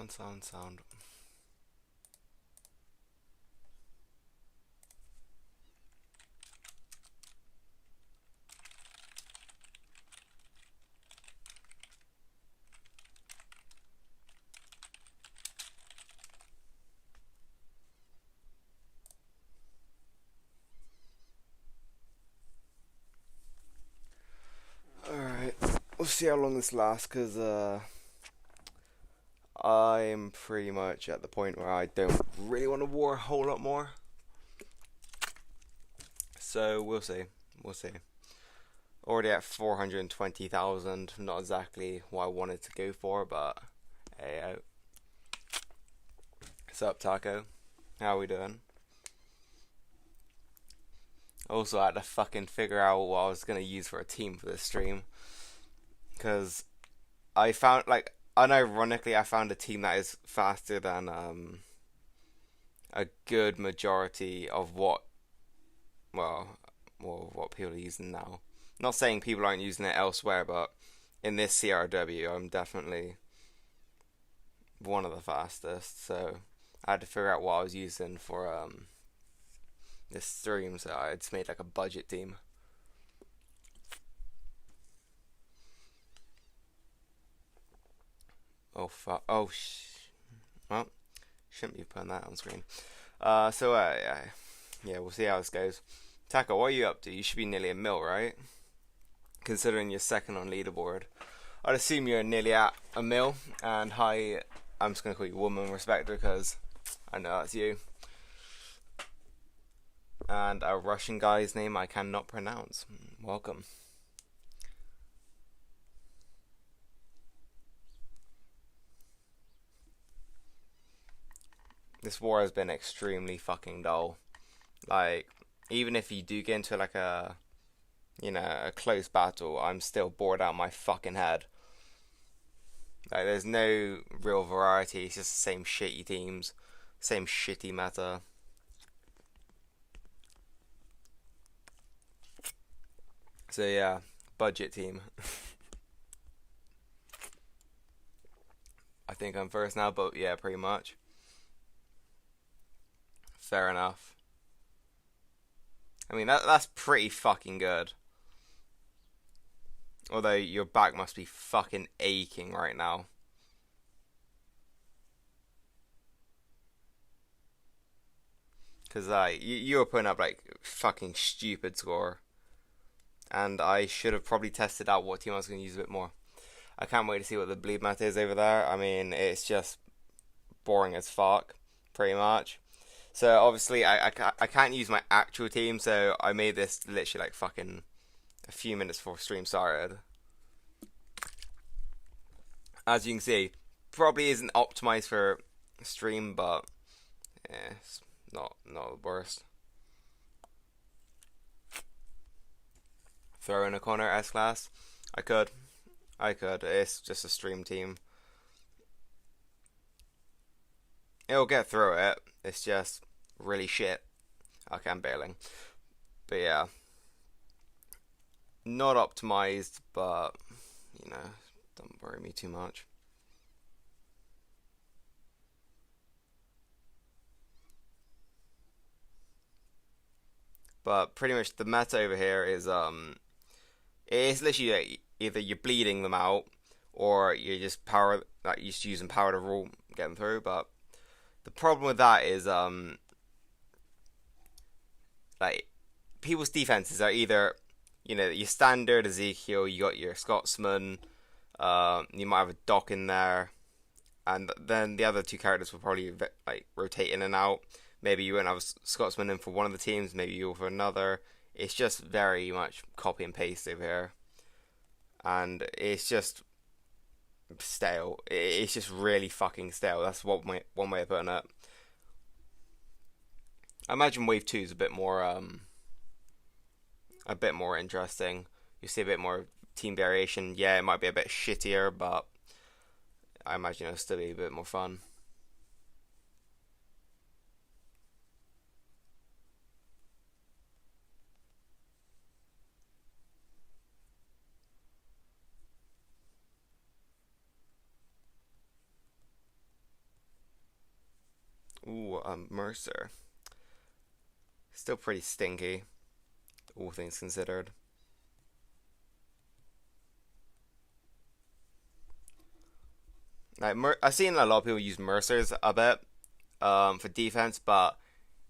Sound. Alright, we'll see how long this lasts, because I'm pretty much at the point where I don't really want to war a whole lot more. So we'll see. We'll see. Already at 420,000. Not exactly what I wanted to go for, but hey, what's up, Taco? How we doing? Also, I had to fucking figure out what I was gonna use for a team for this stream, because I found, like, unironically, I found a team that is faster than a good majority of well, what people are using now. Not saying people aren't using it elsewhere, but in this CRW, I'm definitely one of the fastest. So I had to figure out what I was using for this stream. So I just made like a budget team. Oh fuck! Well, shouldn't be putting that on screen. Yeah, we'll see how this goes. Taka, what are you up to? You should be nearly a mil, right? Considering you're second on leaderboard. I'd assume you're nearly at a mil. And hi, I'm just going to call you Woman Respecter because I know that's you. And a Russian guy's name I cannot pronounce. Welcome. This war has been extremely fucking dull. Like, even if you do get into like a close battle, I'm still bored out of my fucking head. Like, there's no real variety. It's just the same shitty teams, same shitty meta. So yeah, budget team. I think I'm first now, but yeah, pretty much. Fair enough. I mean, that's pretty fucking good. Although your back must be fucking aching right now. Because you were putting up like fucking stupid score. And I should have probably tested out what team I was going to use a bit more. I can't wait to see what the bleed mat is over there. I mean, it's just boring as fuck, pretty much. So obviously I can't use my actual team, so I made this literally like fucking a few minutes before stream started. As you can see, probably isn't optimized for stream, but yeah, it's not the worst. Throw in a corner S class. I could. It's just a stream team. It'll get through it. It's just really shit. Okay, I'm bailing. But yeah. Not optimized, but don't worry me too much. But pretty much the meta over here is it's literally like either you're bleeding them out or you're just using power to rule get them through. But the problem with that is like people's defenses are either your standard Ezekiel, you got your Scotsman, you might have a Doc in there, and then the other two characters will probably like rotate in and out. Maybe you won't have a Scotsman in for one of the teams, maybe you will for another. It's just very much copy and paste over here, and it's just stale. It's just really fucking stale. That's one way of putting it. I imagine Wave 2 is a bit more interesting. You see a bit more team variation. Yeah, it might be a bit shittier, but I imagine it'll still be a bit more fun. Mercer. Still pretty stinky, all things considered. Like I've seen a lot of people use Mercers a bit for defense, but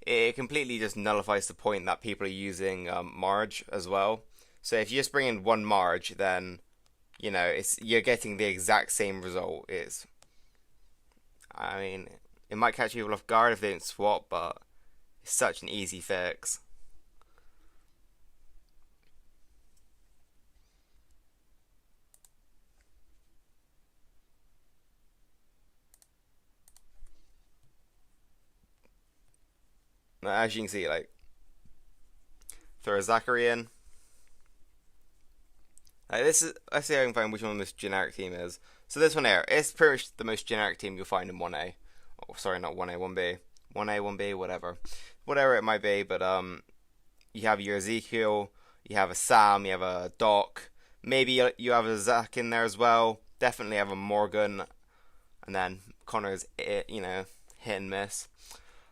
it completely just nullifies the point that people are using Marge as well. So if you just bring in one Marge, then you're getting the exact same result. I mean, it might catch people off guard if they didn't swap, but it's such an easy fix. As you can see, like, throw Zachary in. Let's see if I can find which one this generic team is. So this one here, it's pretty much the most generic team you'll find in 1A. Oh, sorry, not 1A, 1B. 1A, 1B, whatever. Whatever it might be, but you have your Ezekiel, you have a Sam, you have a Doc. Maybe you have a Zach in there as well. Definitely have a Morgan. And then Connor's, hit and miss.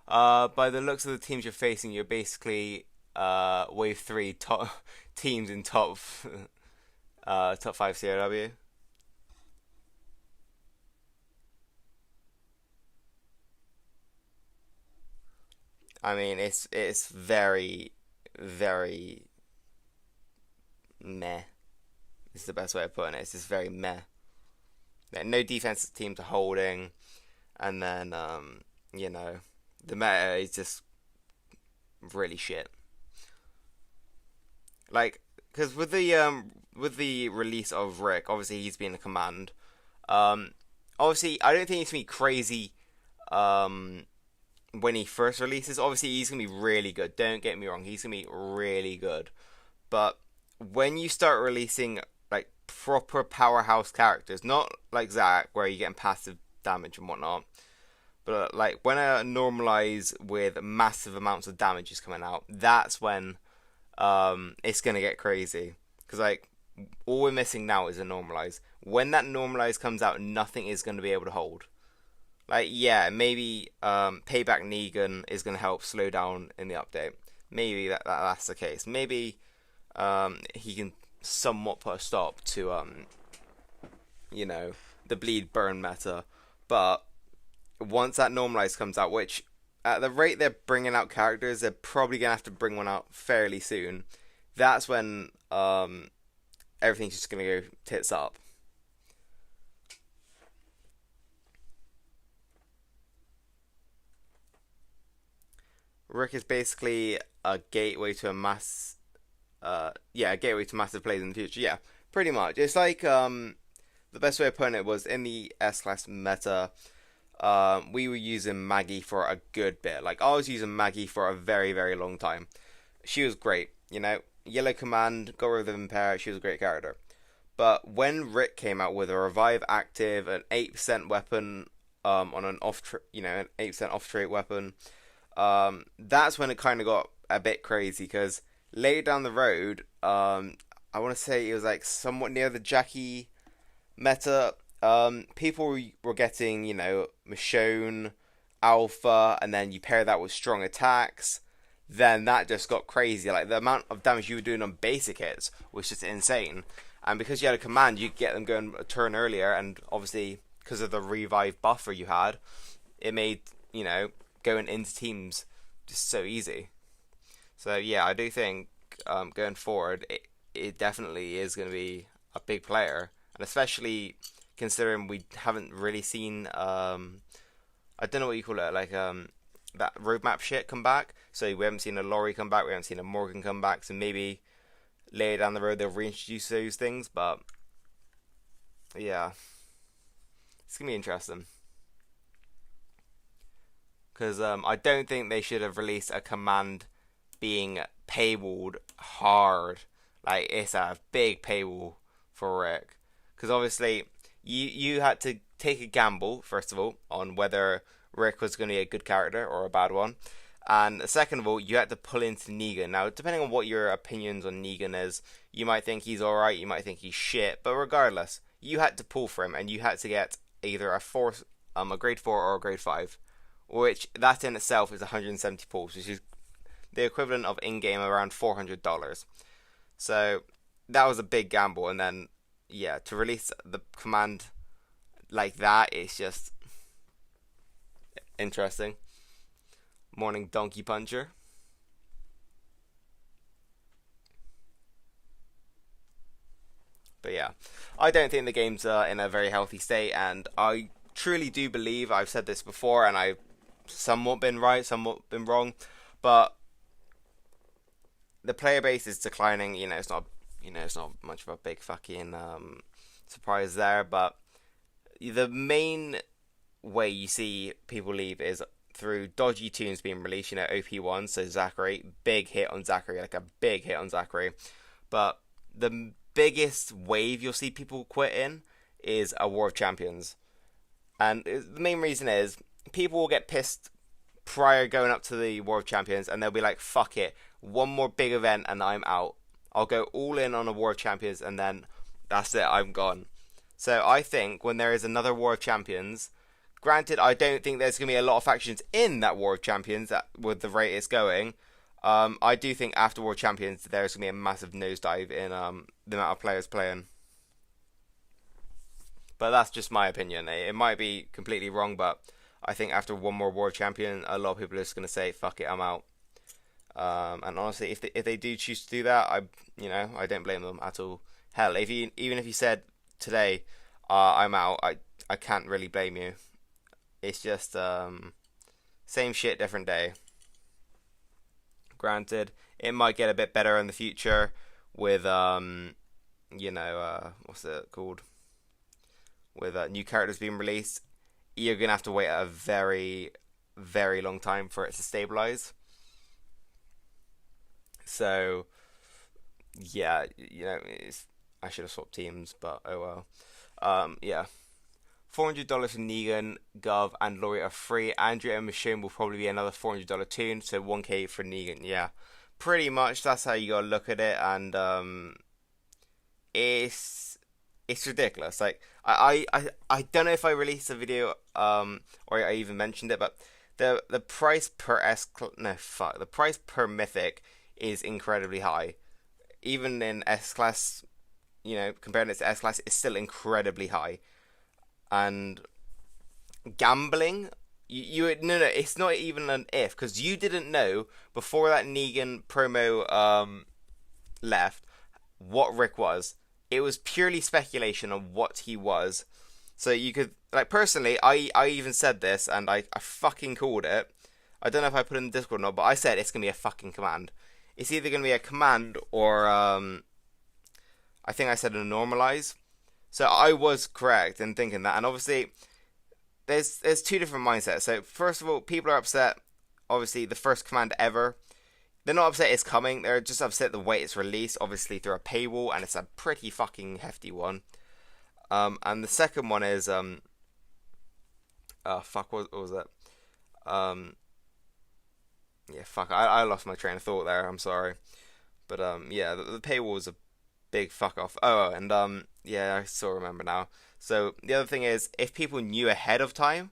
By the looks of the teams you're facing, you're basically wave 3 top teams in top 5 CRW. I mean, it's very, very meh. Is the best way of putting it. It's just very meh. Like, no defensive teams are holding, and then the meta is just really shit. Like, because with the release of Rick, obviously he's been a command. Obviously, I don't think he's gonna be crazy. When he first releases, obviously he's gonna be really good. Don't get me wrong, he's gonna be really good. But when you start releasing like proper powerhouse characters, not like Zack, where you're getting passive damage and whatnot, but like when I normalize with massive amounts of damage is coming out, that's when it's gonna get crazy. Because like all we're missing now is a normalize. When that normalize comes out, nothing is gonna be able to hold. Like, yeah, maybe Payback Negan is going to help slow down in the update. Maybe that's the case. Maybe he can somewhat put a stop to, the bleed burn meta. But once that normalize comes out, which at the rate they're bringing out characters, they're probably going to have to bring one out fairly soon. That's when everything's just going to go tits up. Rick is basically a gateway to a gateway to massive plays in the future. Yeah, pretty much. It's like the best way of putting it was in the S-Class meta, we were using Maggie for a good bit. Like, I was using Maggie for a very, very long time. She was great, Yellow Command, got rid of the Impair, she was a great character. But when Rick came out with a Revive active, an 8% weapon, on an an 8% off trait weapon, that's when it kind of got a bit crazy, because later down the road, I want to say it was like somewhat near the Jackie meta, people were getting, Michonne, Alpha, and then you pair that with strong attacks, then that just got crazy. Like, the amount of damage you were doing on basic hits was just insane, and because you had a command, you could get them going a turn earlier, and obviously, because of the revive buffer you had, it made, going into teams just so easy. So yeah, I do think going forward it definitely is going to be a big player, and especially considering we haven't really seen I don't know what you call it, like that roadmap shit come back. So we haven't seen a Laurie come back, we haven't seen a Morgan come back, so maybe later down the road they'll reintroduce those things. But yeah, it's gonna be interesting. Because I don't think they should have released a command being paywalled hard. Like, it's a big paywall for Rick. Because obviously, you had to take a gamble, first of all, on whether Rick was going to be a good character or a bad one. And second of all, you had to pull into Negan. Now, depending on what your opinions on Negan is, you might think he's alright, you might think he's shit. But regardless, you had to pull for him, and you had to get either a grade 4 or a grade 5. which that in itself is 170 pulls, which is the equivalent of in-game around $400. So that was a big gamble, and then yeah, to release the command like that is just interesting. Morning, Donkey Puncher. But yeah, I don't think the game's in a very healthy state, and I truly do believe, I've said this before, and I've somewhat been right, somewhat been wrong, but the player base is declining. It's not much of a big fucking surprise there, but the main way you see people leave is through dodgy tunes being released. OP1, so Zachary, big hit on Zachary, like a big hit on Zachary. But the biggest wave you'll see people quit in is a War of Champions. And the main reason is people will get pissed prior going up to the War of Champions, and they'll be like, fuck it, one more big event and I'm out. I'll go all in on a War of Champions, and then that's it, I'm gone. So I think when there is another War of Champions, granted, I don't think there's going to be a lot of factions in that War of Champions with the rate it's going. I do think after War of Champions, there's going to be a massive nosedive in the amount of players playing. But that's just my opinion. It might be completely wrong, but I think after one more War of Champion, a lot of people are just going to say, fuck it, I'm out. And honestly, if they do choose to do that, I don't blame them at all. Hell, even if you said today, I'm out, I can't really blame you. It's just same shit, different day. Granted, it might get a bit better in the future with what's it called? With new characters being released. You're gonna have to wait a very, very long time for it to stabilize. So yeah, I should have swapped teams, but oh well. Yeah. $400 for Negan, Gov, and Laurie are free. Andrea and Michonne will probably be another $400 tune, so 1k for Negan. Yeah, pretty much that's how you gotta look at it, and it's ridiculous. Like I don't know if I released a video or I even mentioned it, but the price per the price per mythic is incredibly high. Even in S class, comparing it to S class, it's still incredibly high. And gambling, no, it's not even an if, because you didn't know before that Negan promo left what Rick was. It was purely speculation on what he was. So you could, like, personally, I even said this, and I fucking called it. I don't know if I put it in the Discord or not, but I said it's going to be a fucking command. It's either going to be a command or, I think I said a normalize. So I was correct in thinking that, and obviously there's two different mindsets. So first of all, people are upset. Obviously, the first command ever. They're not upset it's coming. They're just upset the way it's released. Obviously through a paywall, and it's a pretty fucking hefty one. And the second one is what was that? Yeah, fuck. I lost my train of thought there. I'm sorry, but yeah, the paywall was a big fuck off. Oh, and yeah, I still remember now. So the other thing is, if people knew ahead of time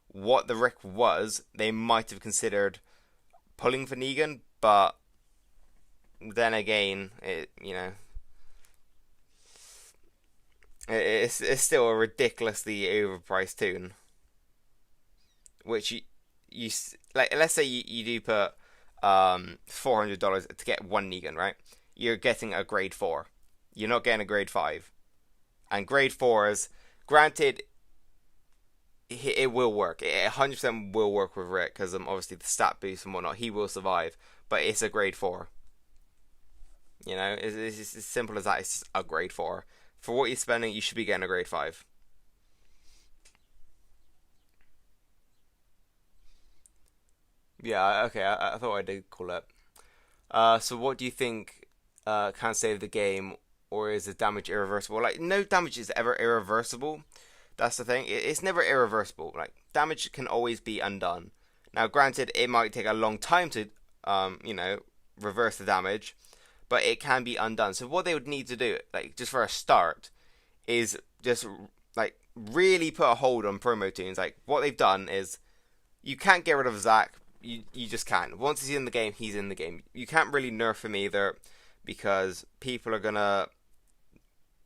what the Rick was, they might have considered pulling for Negan. But then again, it's still a ridiculously overpriced tune. Which you like. Let's say you do put $400 to get one Negan, right? You're getting a grade 4. You're not getting a grade 5. And grade 4s, granted, it will work. It 100% will work with Rick, because obviously the stat boost and whatnot, he will survive. But it's a grade 4. It's as simple as that. It's a grade 4. For what you're spending, you should be getting a grade 5. Yeah, okay, I thought I did call it. So what do you think can save the game, or is the damage irreversible? Like, no damage is ever irreversible. That's the thing. It's never irreversible. Like, damage can always be undone. Now, granted, it might take a long time to, reverse the damage, but it can be undone. So what they would need to do, like, just for a start, is just, like, really put a hold on promo tunes. Like, what they've done is you can't get rid of Zach. You just can't. Once he's in the game, he's in the game. You can't really nerf him either, because people are gonna.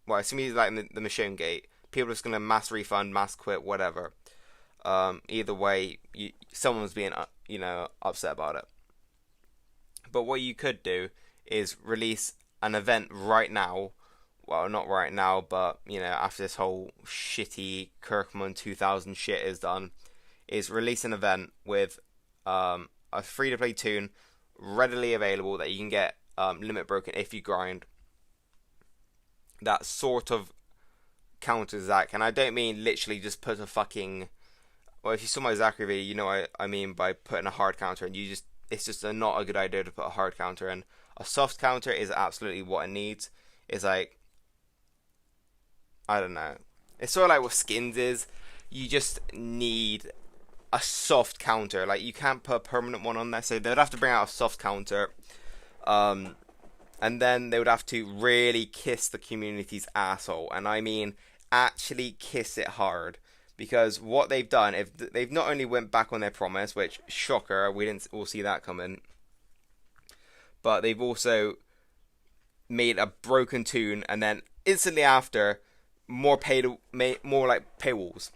Well, assuming he's like in the Machine Gate, people are just gonna mass refund, mass quit, whatever. Either way, someone's being upset about it. But what you could do is release an event right now. Well, not right now, but after this whole shitty Kirkman 2000 shit is done, is release an event with a free to play toon readily available that you can get limit broken if you grind. That sort of counters Zach, and I don't mean literally just put a fucking. Well, if you saw my Zachary video, you know what I mean by putting a hard counter, and it's just not a good idea to put a hard counter in. A soft counter is absolutely what it needs. It's like, I don't know. It's sort of like what skins is. You just need a soft counter. Like, you can't put a permanent one on there, so they'd have to bring out a soft counter. And then they would have to really kiss the community's asshole. And I mean, actually kiss it hard. Because what they've done, if they've not only went back on their promise, which, shocker, we didn't all see that coming, but they've also made a broken toon, and then instantly after, more like paywalls.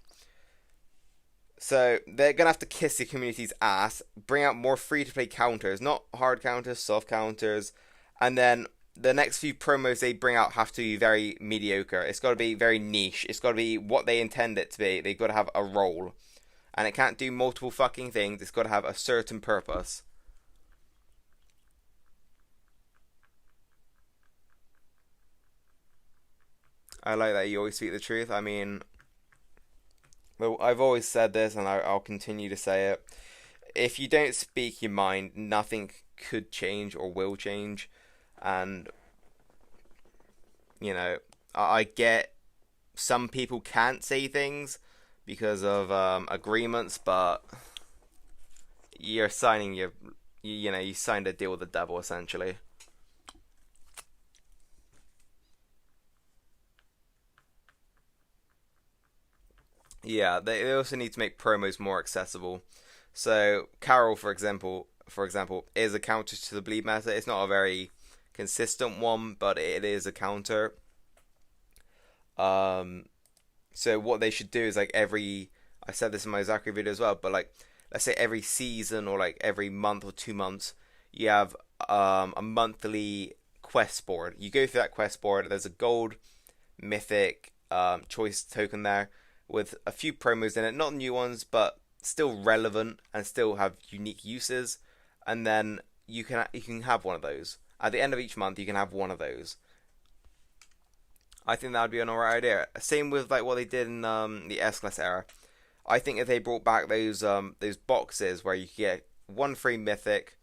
So they're gonna have to kiss the community's ass, bring out more free-to-play counters, not hard counters, soft counters, and then the next few promos they bring out have to be very mediocre. It's got to be very niche. It's got to be what they intend it to be. They've got to have a role. And it can't do multiple fucking things. It's got to have a certain purpose. I like that you always speak the truth. I mean, well, I've always said this, and I'll continue to say it. If you don't speak your mind, nothing could change or will change. And I get some people can't say things because of agreements, but you're signing you signed a deal with the devil essentially. Yeah, they also need to make promos more accessible. So Carol, for example, is a counter to the bleed meta. It's not a very consistent one, but it is a counter. So what they should do is like I said this in my Zachary video as well, but like let's say every season or like every month or 2 months, you have a monthly quest board. You go through that quest board. There's a gold, mythic, choice token there with a few promos in it, not new ones, but still relevant and still have unique uses. And then you can have one of those. At the end of each month, you can have one of those. I think that would be an alright idea. Same with like what they did in the S-Class era. I think if they brought back those boxes where you get one free mythic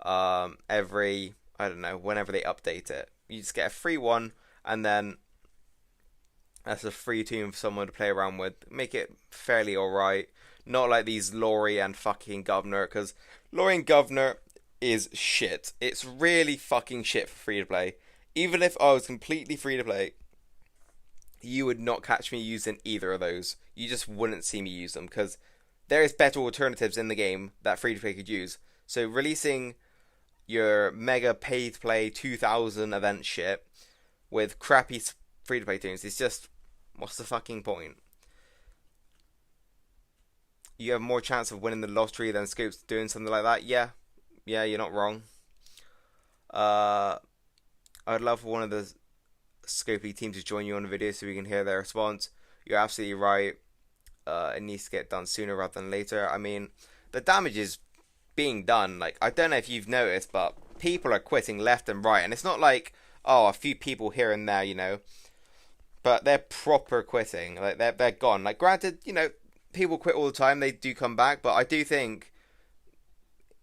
every, I don't know, whenever they update it. You just get a free one, and then that's a free toon for someone to play around with. Make it fairly alright. Not like these Laurie and fucking Governor, because Laurie and Governor is shit. It's really fucking shit for free to play. Even if I was completely free to play, you would not catch me using either of those. You just wouldn't see me use them, because there is better alternatives in the game that free to play could use. So releasing your mega pay to play 2000 event shit with crappy free to play tunes is just, what's the fucking point? You have more chance of winning the lottery than Scopes doing something like that. Yeah, you're not wrong. I'd love for one of the Scopely team to join you on the video so we can hear their response. You're absolutely right. It needs to get done sooner rather than later. I mean, the damage is being done. Like, I don't know if you've noticed, but people are quitting left and right, and it's not like, oh, a few people here and there, but they're proper quitting. Like, they're gone. Like, granted, people quit all the time. They do come back, but I do think,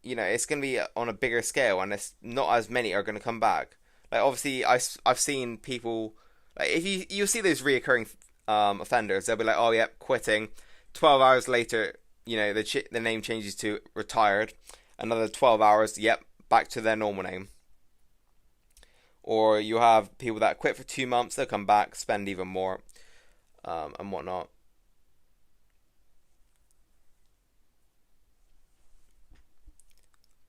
it's going to be on a bigger scale, and it's not as many are going to come back. Like, obviously, I've seen people, like, if you see those reoccurring offenders, they'll be like, oh, yeah, quitting. 12 hours later, the name changes to retired. Another 12 hours, yep, back to their normal name. Or you have people that quit for 2 months, they'll come back, spend even more, and whatnot.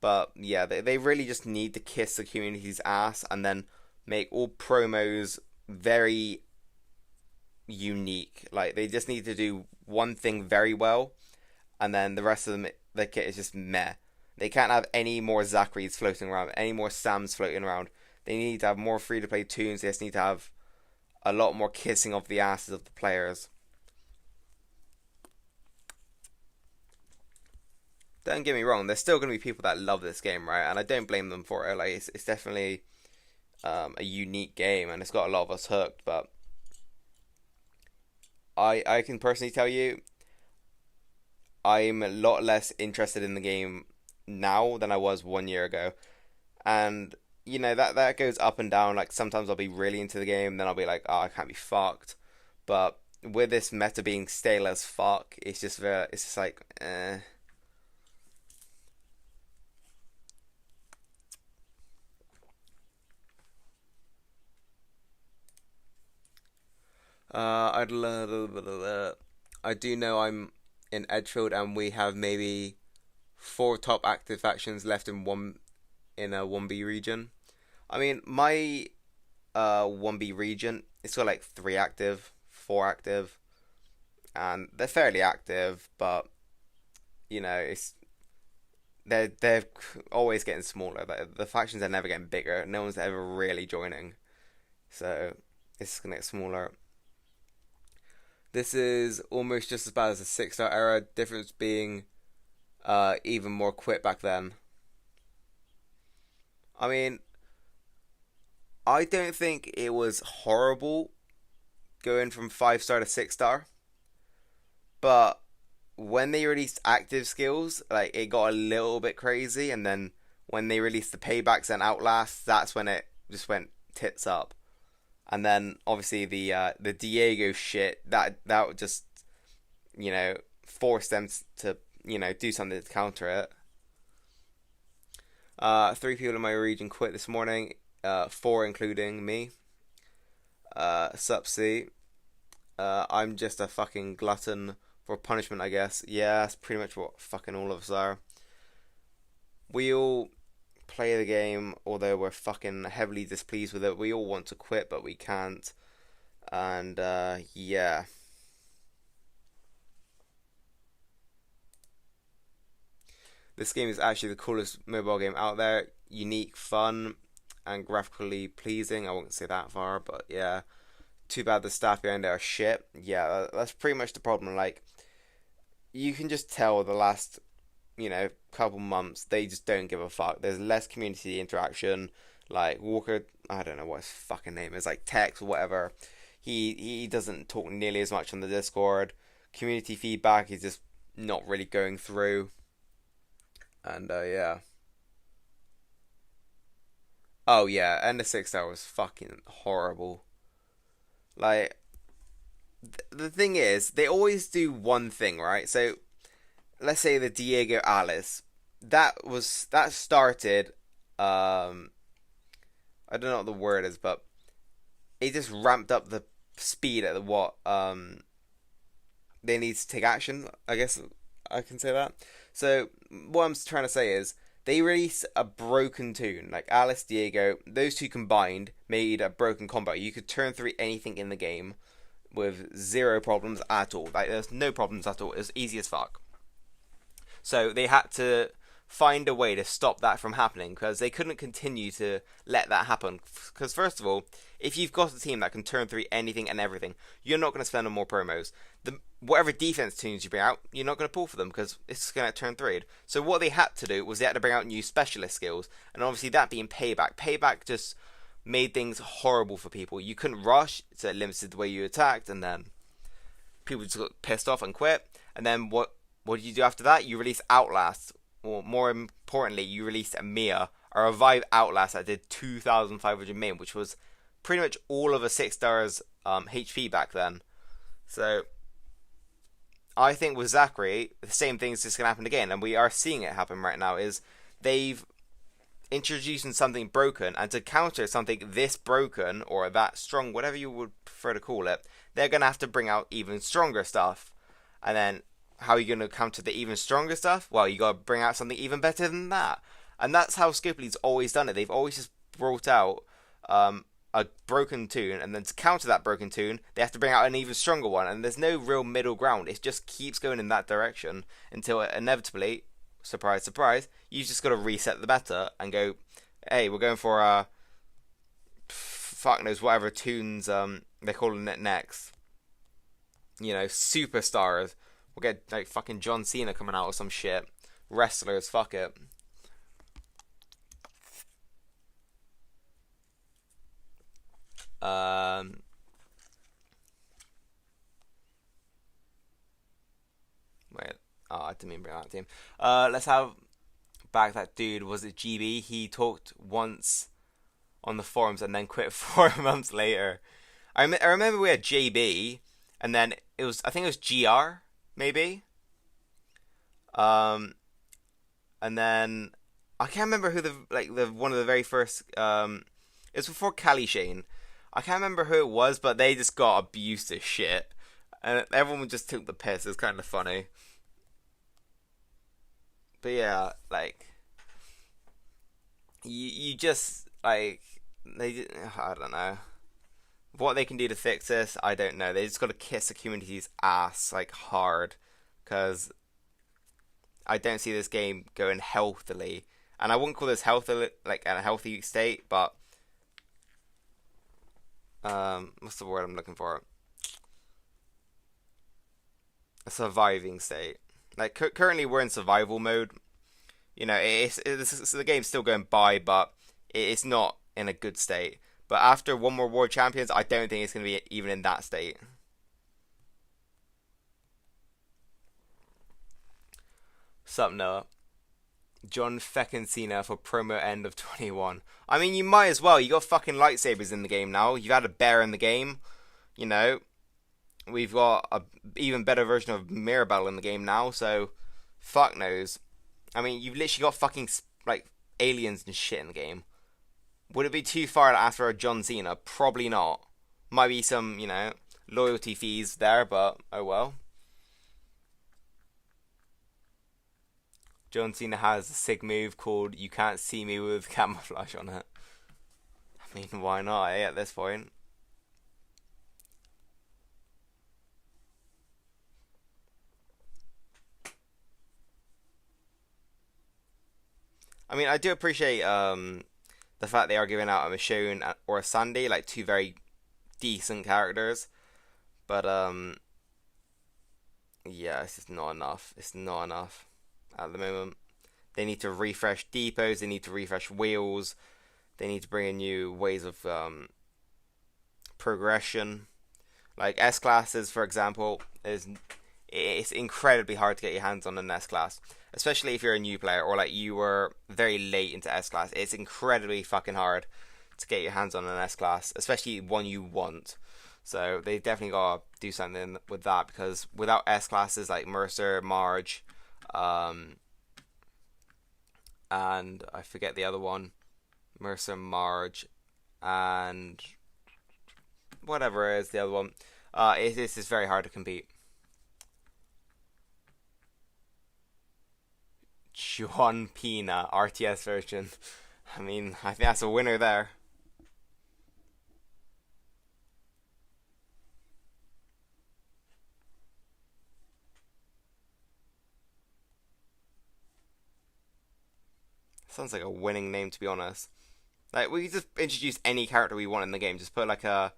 But yeah, they really just need to kiss the community's ass and then make all promos very unique. Like, they just need to do one thing very well, and then the rest of them, the kit is just meh. They can't have any more Zacharys floating around, any more Sams floating around. They need to have more free-to-play tunes. They just need to have a lot more kissing of the asses of the players. Don't get me wrong, there's still going to be people that love this game, right? And I don't blame them for it. Like, it's definitely a unique game, and it's got a lot of us hooked. But I can personally tell you, I'm a lot less interested in the game now than I was 1 year ago. And you know, that goes up and down. Like, sometimes I'll be really into the game, then I'll be like, oh, I can't be fucked. But with this meta being stale as fuck, it's just like, eh. I do know I'm in Edgefield, and we have maybe four top active factions left in a 1B region. I mean, my 1B region, it's got like three active, four active, and they're fairly active, but you know, they're always getting smaller. The factions are never getting bigger. No one's ever really joining, so it's gonna get smaller. This is almost just as bad as the 6-star era. Difference being even more quit back then. I mean, I don't think it was horrible going from 5-star to 6-star, but when they released active skills, like, it got a little bit crazy, and then when they released the paybacks and outlasts, that's when it just went tits up. And then obviously the Diego shit that would just, you know, force them to, you know, do something to counter it. 3 people in my region quit this morning, 4 including me. Supsy. I'm just a fucking glutton for punishment, I guess. Yeah, that's pretty much what fucking all of us are. We all play the game, although we're fucking heavily displeased with it. We all want to quit, but we can't. And, yeah. This game is actually the coolest mobile game out there. Unique, fun, and graphically pleasing. I won't say that far, but yeah. Too bad the staff behind it are shit. Yeah, that's pretty much the problem. Like, you can just tell the last, you know, couple months, they just don't give a fuck. There's less community interaction. Like, Walker, I don't know what his fucking name is, like Tex or whatever. He doesn't talk nearly as much on the Discord. Community feedback is just not really going through. And yeah. Oh yeah, and the 6-star was fucking horrible. Like, the thing is, they always do one thing, right? So, let's say the Diego Alice, that started, I don't know what the word is, but it just ramped up the speed at what they need to take action. I guess I can say that. So what I'm trying to say is, they released a broken tune, like Alice, Diego, those two combined made a broken combo. You could turn through anything in the game with zero problems at all. Like, there's no problems at all. It was easy as fuck. So they had to find a way to stop that from happening, because they couldn't continue to let that happen. Because first of all, if you've got a team that can turn through anything and everything, you're not going to spend on more promos. Whatever defense tunes you bring out, you're not going to pull for them, because it's going to turn through. So what they had to do was they had to bring out new specialist skills, and obviously that being payback. Payback just made things horrible for people. You couldn't rush, so it limited the way you attacked, and then people just got pissed off and quit. And then what did you do after that? You released Outlast. Or more importantly, you released a Mia, a revived Outlast that did 2,500 min, which was pretty much all of a 6-star's HP back then. So I think with Zachary, the same thing is just going to happen again, and we are seeing it happen right now, is they've introduced something broken, and to counter something this broken, or that strong, whatever you would prefer to call it, they're going to have to bring out even stronger stuff. And then how are you going to counter the even stronger stuff? Well, you got to bring out something even better than that. And that's how Scopely's always done it. They've always just brought out a broken tune, and then to counter that broken tune, they have to bring out an even stronger one. And there's no real middle ground. It just keeps going in that direction until inevitably, surprise, surprise, you just got to reset the meta and go, hey, we're going for fuck knows whatever tunes they're calling it next. You know, superstars. We'll get like fucking John Cena coming out or some shit. Wrestlers, fuck it. Wait. Oh, I didn't mean to bring that team. Let's have back that dude. Was it GB? He talked once on the forums and then quit 4 months later. I remember we had JB, and then I think it was GR, maybe. And then I can't remember who the one of the very first. It was before Cali Shane. I can't remember who it was, but they just got abused as shit, and everyone just took the piss. It was kind of funny. But yeah, like you just like I don't know what they can do to fix this. I don't know. They just got to kiss the community's ass like hard, because I don't see this game going healthily, and I wouldn't call this healthy like in a healthy state, but what's the word I'm looking for? A surviving state. Like currently we're in survival mode. You know, the game's still going by, but it's not in a good state. But after one more World Champions, I don't think it's going to be even in that state. Sup, Noah? John feckin' Cena for promo end of 21. I mean, you might as well. You got fucking lightsabers in the game now. You've had a bear in the game. You know, we've got a even better version of Mirabelle in the game now. So, fuck knows. I mean, you've literally got fucking like aliens and shit in the game. Would it be too far to ask for a John Cena? Probably not. Might be some, you know, loyalty fees there, but oh well. John Cena has a sick move called "You Can't See Me" with camouflage on it. I mean, why not, eh, at this point? I mean, I do appreciate the fact they are giving out a Michonne or a Sandy, like two very decent characters. But yeah, it's just not enough. It's not enough at the moment. They need to refresh depots. They need to refresh wheels. They need to bring in new ways of progression. Like S classes, for example, it's incredibly hard to get your hands on an S class, especially if you're a new player or like you were very late into S class. It's incredibly fucking hard to get your hands on an S class, especially one you want. So they definitely gotta do something with that, because without S classes like Mercer, Marge, and I forget the other one, Mercer, Marge, and whatever is the other one, this is very hard to compete. Juan Pina RTS version. I mean, I think that's a winner there. Sounds like a winning name, to be honest. Like, we could just introduce any character we want in the game. Just put like a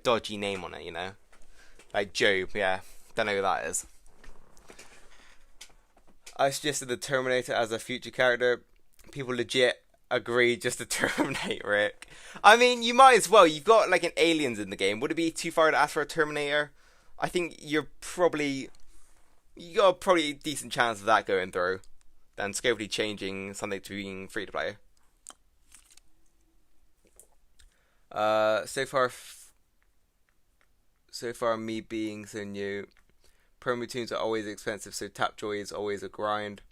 dodgy name on it, you know? Like Job, yeah. Don't know who that is. I suggested the Terminator as a future character. People legit agreed just to terminate Rick. I mean, you might as well. You've got like an aliens in the game. Would it be too far to ask for a Terminator? I think you got a probably decent chance of that going through than Scopely changing something to being free to play. So far, me being so new. Promo tunes are always expensive, so Tapjoy is always a grind.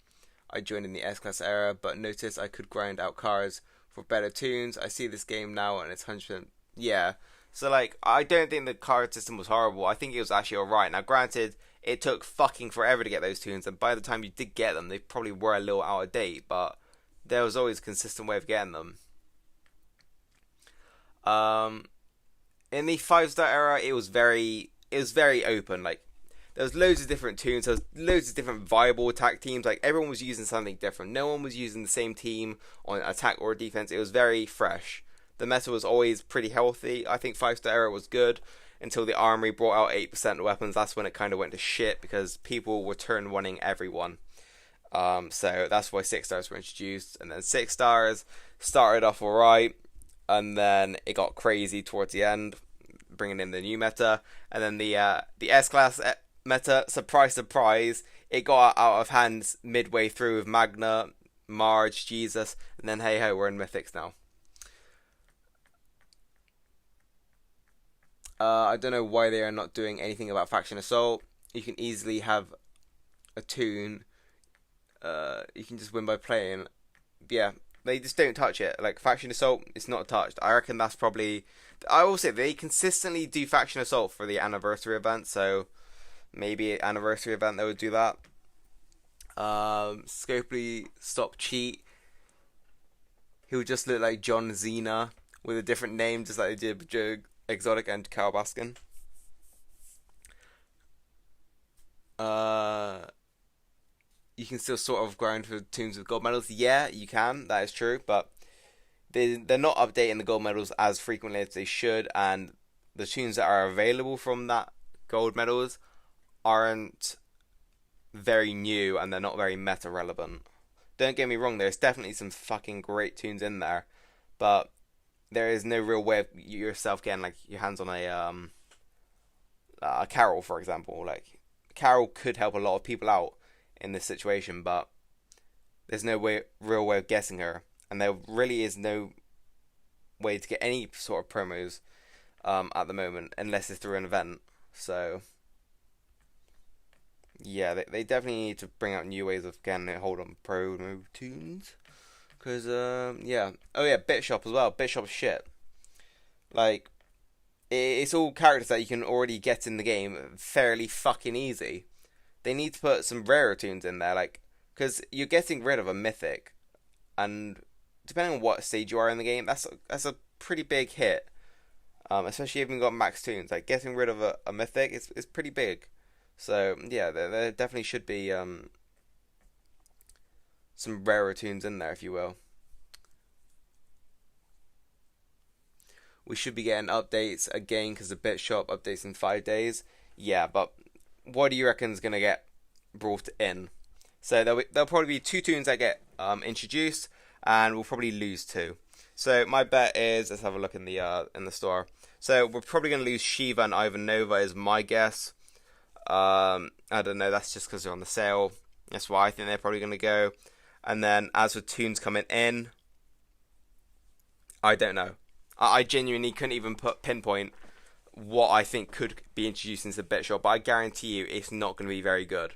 I joined in the S-Class era, but noticed I could grind out cars for better tunes. I see this game now, and it's 100%. Yeah. So, like, I don't think the card system was horrible. I think it was actually alright. Now, granted, it took fucking forever to get those tunes, and by the time you did get them, they probably were a little out of date, but there was always a consistent way of getting them. Um, in the 5-star era, it was very open. Like there was loads of different tunes. There was loads of different viable attack teams. Like everyone was using something different. No one was using the same team on attack or defense. It was very fresh. The meta was always pretty healthy. I think 5-star era was good until the armory brought out 8% weapons. That's when it kind of went to shit because people were turn oneing everyone. So that's why 6 stars were introduced, and then 6 stars started off alright, and then it got crazy towards the end, bringing in the new meta, and then the S-class meta, surprise, surprise, it got out of hand midway through with Magna, Marge, Jesus, and then hey ho, we're in Mythics now. I don't know why they are not doing anything about Faction Assault. You can easily have a tune. You can just win by playing. Yeah, they just don't touch it. Like Faction Assault, it's not touched. I reckon that's probably. I will say they consistently do Faction Assault for the anniversary event, so maybe an anniversary event they would do that. Scopely Stop Cheat. He would just look like John Cena with a different name, just like they did with Joe Exotic and Carl Baskin. You can still sort of grind for tunes with gold medals. Yeah, you can. That is true, but they're not updating the gold medals as frequently as they should, and the tunes that are available from that gold medals aren't very new, and they're not very meta relevant. Don't get me wrong, there's definitely some fucking great tunes in there, but there is no real way of yourself getting like your hands on a Carol, for example. Like Carol could help a lot of people out in this situation, but there's no real way of guessing her, and there really is no way to get any sort of promos at the moment unless it's through an event. So yeah, they definitely need to bring out new ways of getting a hold on promo tunes. Because, yeah. Oh, yeah, Bitshop as well. Bitshop's shit. Like, it's all characters that you can already get in the game fairly fucking easy. They need to put some rarer tunes in there, like, because you're getting rid of a mythic, and depending on what stage you are in the game, that's a pretty big hit. Especially if you've got max tunes. Like, getting rid of a mythic is pretty big. So, yeah, there definitely should be, some rarer tunes in there, if you will. We should be getting updates again because the Bitshop updates in 5 days. Yeah, but what do you reckon is going to get brought in? So there'll probably be 2 tunes that get introduced, and we'll probably lose 2. So my bet is, let's have a look in the store. So we're probably going to lose Shiva and Ivan Nova is my guess. I don't know, that's just because they're on the sale. That's why I think they're probably going to go. And then as for tunes coming in, I don't know. I genuinely couldn't even pinpoint what I think could be introduced into the Bitshop, but I guarantee you it's not going to be very good.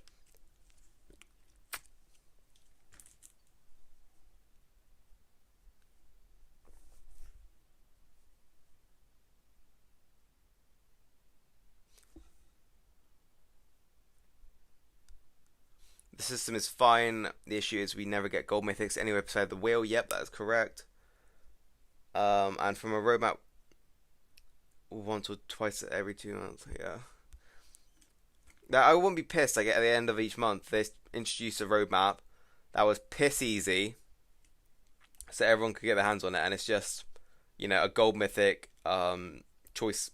The system is fine. The issue is we never get gold mythics anywhere beside the wheel. Yep, that is correct. And from a roadmap, once or twice every 2 months. Yeah. Now I wouldn't be pissed. Like at the end of each month, they introduced a roadmap that was piss easy, so everyone could get their hands on it, and it's just, you know, a gold mythic choice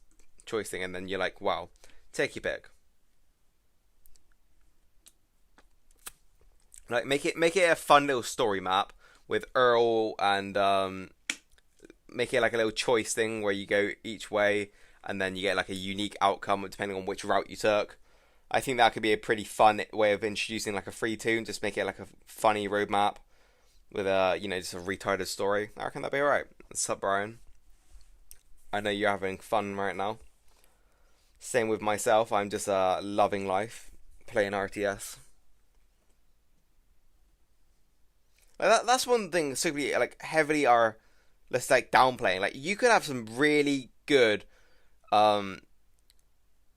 thing, and then you're like, wow, take your pick. Like make it a fun little story map with Earl, and make it like a little choice thing where you go each way and then you get like a unique outcome depending on which route you took. I think that could be a pretty fun way of introducing like a free tune. Just make it like a funny roadmap with just a retarded story. I reckon that'd be alright. What's up, Brian? I know you're having fun right now. Same with myself. I'm just loving life, playing RTS. That's one thing. So like heavily are, let's like downplaying. Like you could have some really good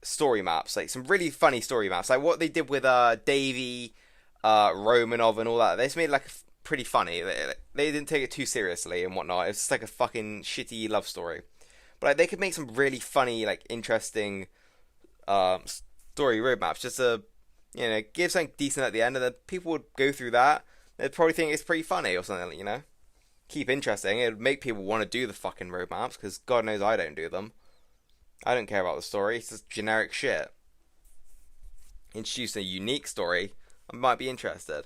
story maps, like some really funny story maps, like what they did with Davey, Romanov, and all that. They just made like pretty funny. They didn't take it too seriously and whatnot. It's just like a fucking shitty love story. But like, they could make some really funny, like interesting story roadmaps. Just to give something decent at the end, and then people would go through that. They'd probably think it's pretty funny or something. Keep interesting. It would make people want to do the fucking roadmaps because God knows I don't do them. I don't care about the story. It's just generic shit. Introduce a unique story, I might be interested.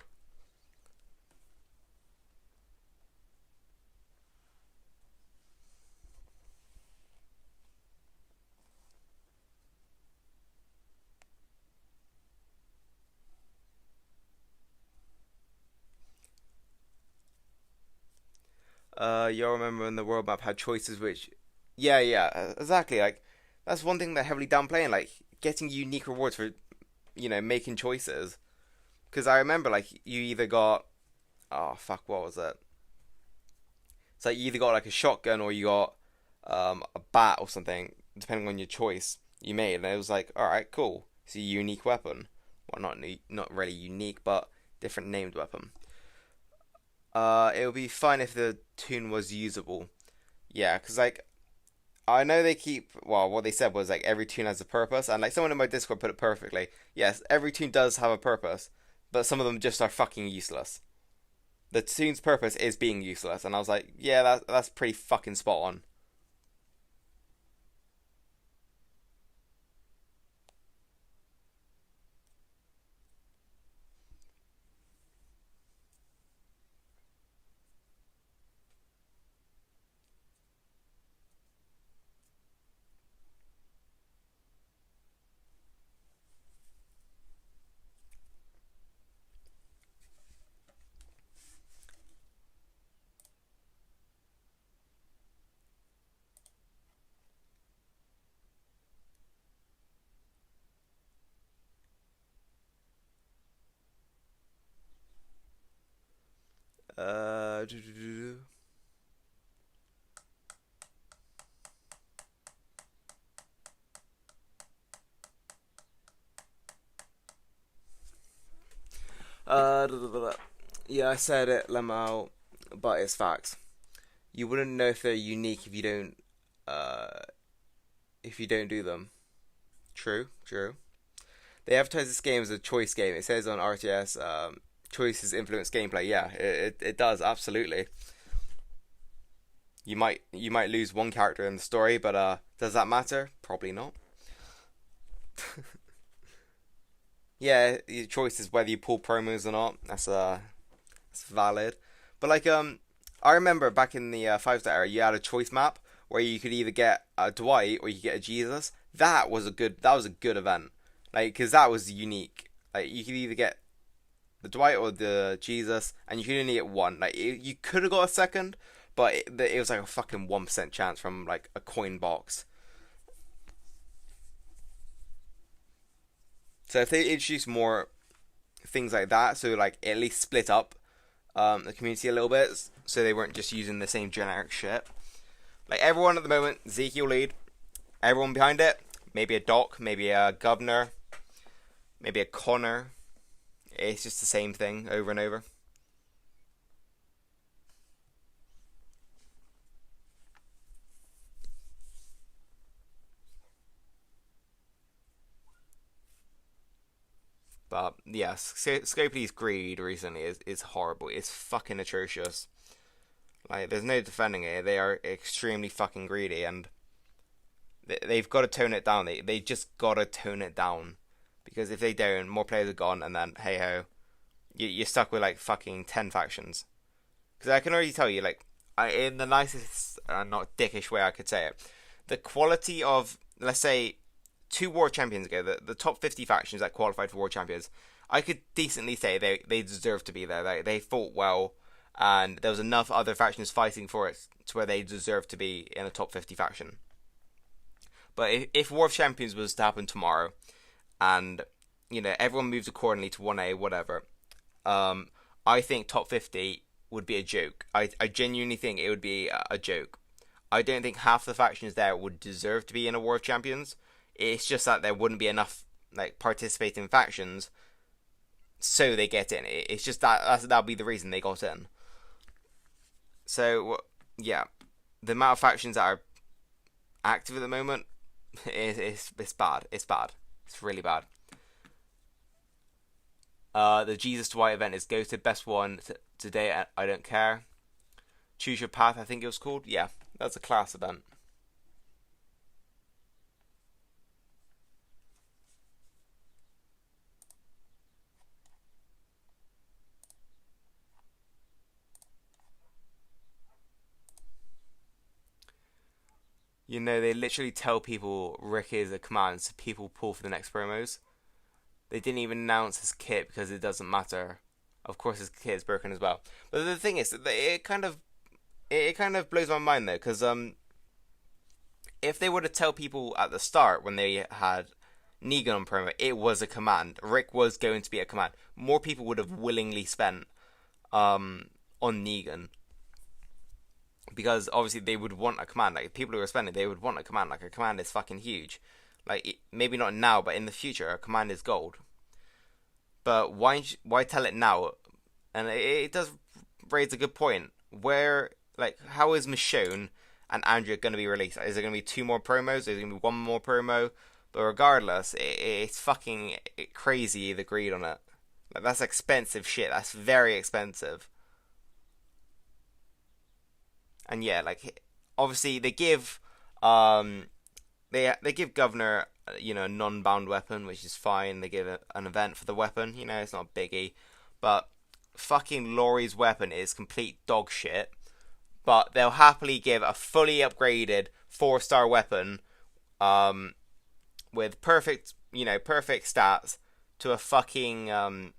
You'll remember when the world map had choices which, yeah, exactly. Like, that's one thing they're heavily downplaying, like, getting unique rewards for, making choices. Because I remember, like, you either got, oh, fuck, what was it? It's like you either got, like, a shotgun or you got, a bat or something, depending on your choice you made. And it was like, alright, cool. It's a unique weapon. Well, not really unique, but different named weapon. It would be fine if the tune was usable. Yeah, because like I know they keep. Well, what they said was like every tune has a purpose, and like someone in my Discord put it perfectly. Yes, every tune does have a purpose, but some of them just are fucking useless. The tune's purpose is being useless, and I was like, yeah, that's pretty fucking spot on. Uh, do, do, do, do. Yeah, I said it, Lemao, but it's facts. You wouldn't know if they're unique uh, if you don't do them. True, true. They advertise this game as a choice game. It says on RTS, choices influence gameplay. Yeah, it does absolutely. You might lose one character in the story, but does that matter? Probably not. Yeah, your choice is whether you pull promos or not. That's valid. But like I remember back in the five star era, you had a choice map where you could either get a Dwight or you could get a Jesus. That was a good event. Like, because that was unique. Like, you could either get the Dwight or the Jesus, and you could only get one. Like, you could have got a second, but it was like a fucking 1% chance from like a coin box. So if they introduce more things like that, so like at least split up the community a little bit, so they weren't just using the same generic shit. Like everyone at the moment, Ezekiel lead, everyone behind it, maybe a Doc, maybe a Governor, maybe a Connor. It's just the same thing over and over. But yes, Scopely's greed recently is horrible. It's fucking atrocious. Like, there's no defending it. They are extremely fucking greedy, and they've got to tone it down. They just got to tone it down. Because if they don't, more players are gone, and then, hey ho, you're stuck with like fucking 10 factions. Because I can already tell you, like, in the nicest, not dickish way I could say it, the quality of, let's say, two World Champions ago, the top 50 factions that qualified for World Champions, I could decently say they deserve to be there. They fought well, and there was enough other factions fighting for it to where they deserve to be in a top 50 faction. But if War of Champions was to happen tomorrow, and everyone moves accordingly to 1A, whatever, I think top 50 would be a joke. I genuinely think it would be a joke. I don't think half the factions there would deserve to be in a War of Champions. It's just that there wouldn't be enough like participating factions so they get in. It's just that'll be the reason they got in. So yeah, the amount of factions that are active at the moment it's bad. It's bad. It's really bad. The Jesus to White event is ghosted. Best one today. I don't care. Choose your path. I think it was called. Yeah, that's a class event. You know, they literally tell people Rick is a command, so people pull for the next promos. They didn't even announce his kit because it doesn't matter. Of course, his kit is broken as well. But the thing is, it kind of blows my mind though, because if they were to tell people at the start when they had Negan on promo, it was a command. Rick was going to be a command. More people would have willingly spent on Negan, because obviously they would want a command. Like people who are spending, they would want a command. Like a command is fucking huge. Like maybe not now, but in the future, a command is gold. But why tell it now? And it does raise a good point. Where like how is Michonne and Andrea going to be released? Is there going to be two more promos? Is there going to be one more promo? But regardless, it's fucking crazy the greed on it. Like that's expensive shit. That's very expensive. And yeah, like obviously they give Governor a non-bound weapon, which is fine. They give an event for the weapon. It's not a biggie, but fucking Laurie's weapon is complete dog shit. But they'll happily give a fully upgraded 4-star weapon, with perfect stats to a fucking a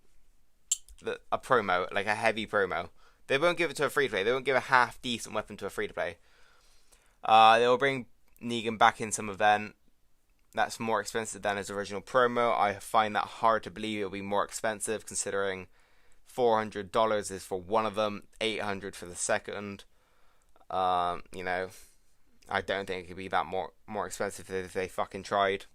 promo, like a heavy promo. They won't give it to a free to play. They won't give a half decent weapon to a free to play. They'll bring Negan back in some event that's more expensive than his original promo. I find that hard to believe it'll be more expensive, considering $400 is for one of them, $800 for the second. I don't think it could be that more expensive if they fucking tried.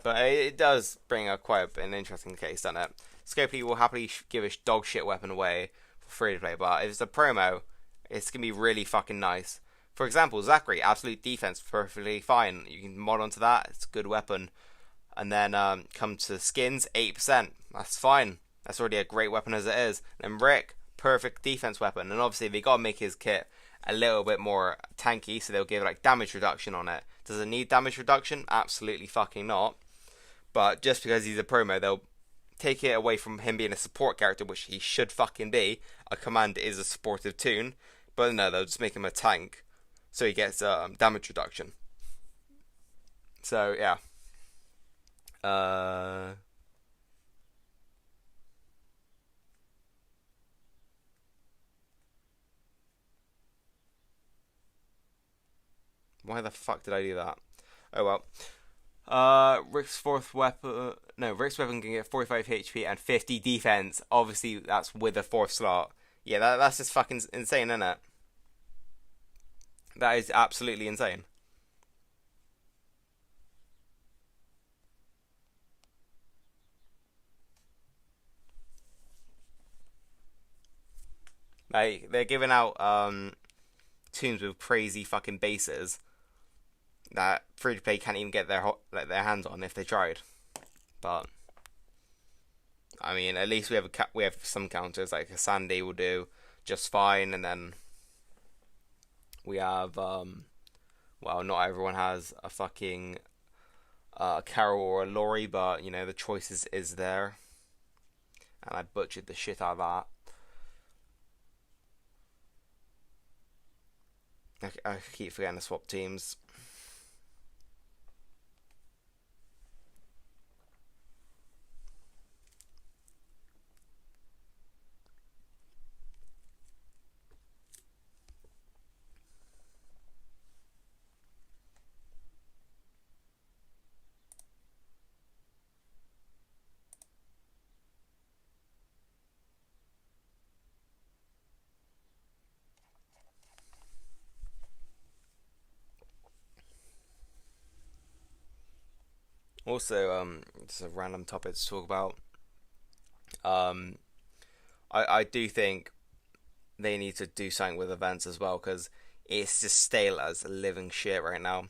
But it does bring up quite an interesting case, doesn't it? Scopely will happily give a dog shit weapon away for free to play, but if it's a promo, it's gonna be really fucking nice. For example, Zachary, absolute defense, perfectly fine. You can mod onto that; it's a good weapon. And then come to skins, 8%. That's fine. That's already a great weapon as it is. And then Rick, perfect defense weapon. And obviously they gotta make his kit a little bit more tanky, so they'll give like damage reduction on it. Does it need damage reduction? Absolutely fucking not. But just because he's a promo, they'll take it away from him being a support character, which he should fucking be. A command is a supportive toon. But no, they'll just make him a tank, so he gets damage reduction. So yeah. Why the fuck did I do that? Oh well. Rick's fourth weapon. No, Rick's weapon can get 45 HP and 50 defense. Obviously, that's with a fourth slot. Yeah, that's just fucking insane, isn't it? That is absolutely insane. Like they're giving out tunes with crazy fucking bases that free to play can't even get their hands on if they tried. But I mean, at least we have some counters, like a Sandy will do just fine, and then we have well, not everyone has a fucking Carol or a Laurie, but the choice is there, and I butchered the shit out of that. I keep forgetting to swap teams. Also, just a random topic to talk about. Um, I do think they need to do something with events as well because it's just stale as living shit right now.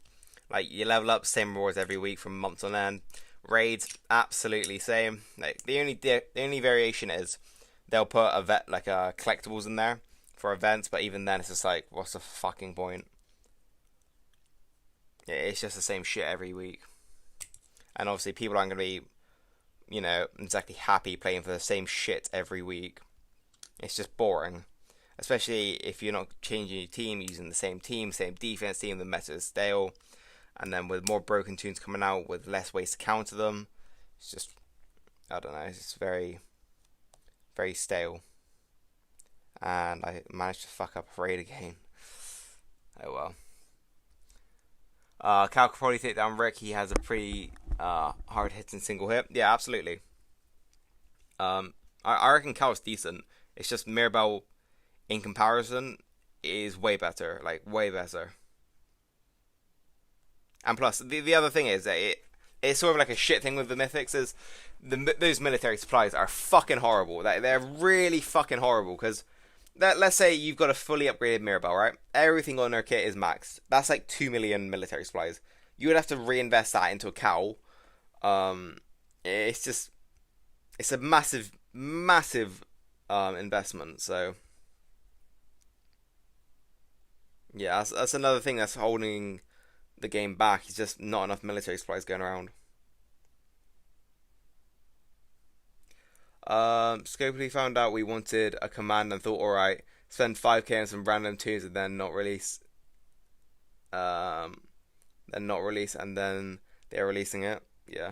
Like you level up, same rewards every week from months on end. Raids absolutely same. Like the only variation is they'll put a vet like collectibles in there for events, but even then it's just like what's the fucking point? Yeah, it's just the same shit every week, and obviously people aren't gonna be exactly happy playing for the same shit every week. It's just boring. Especially if you're not changing your team, using the same team, same defense team, the meta is stale. And then with more broken tunes coming out with less ways to counter them, it's just, I don't know, it's just very, very stale. And I managed to fuck up a raid again. Oh well. Cal could probably take down Rick. He has a pretty hard hitting single hit. Yeah, absolutely. I reckon Cal's decent. It's just Mirabelle in comparison is way better, like way better. And plus, the other thing is that it's sort of like a shit thing with the mythics is those military supplies are fucking horrible. They're really fucking horrible because let's say you've got a fully upgraded Mirabelle, right? Everything on her kit is maxed. That's like 2 million military supplies. You would have to reinvest that into a cow. It's just it's a massive, massive investment. So yeah, that's another thing that's holding the game back. It's just not enough military supplies going around. Scopely found out we wanted a command and thought, alright, spend 5k on some random tunes and then not release. Then not release, and then they're releasing it. Yeah,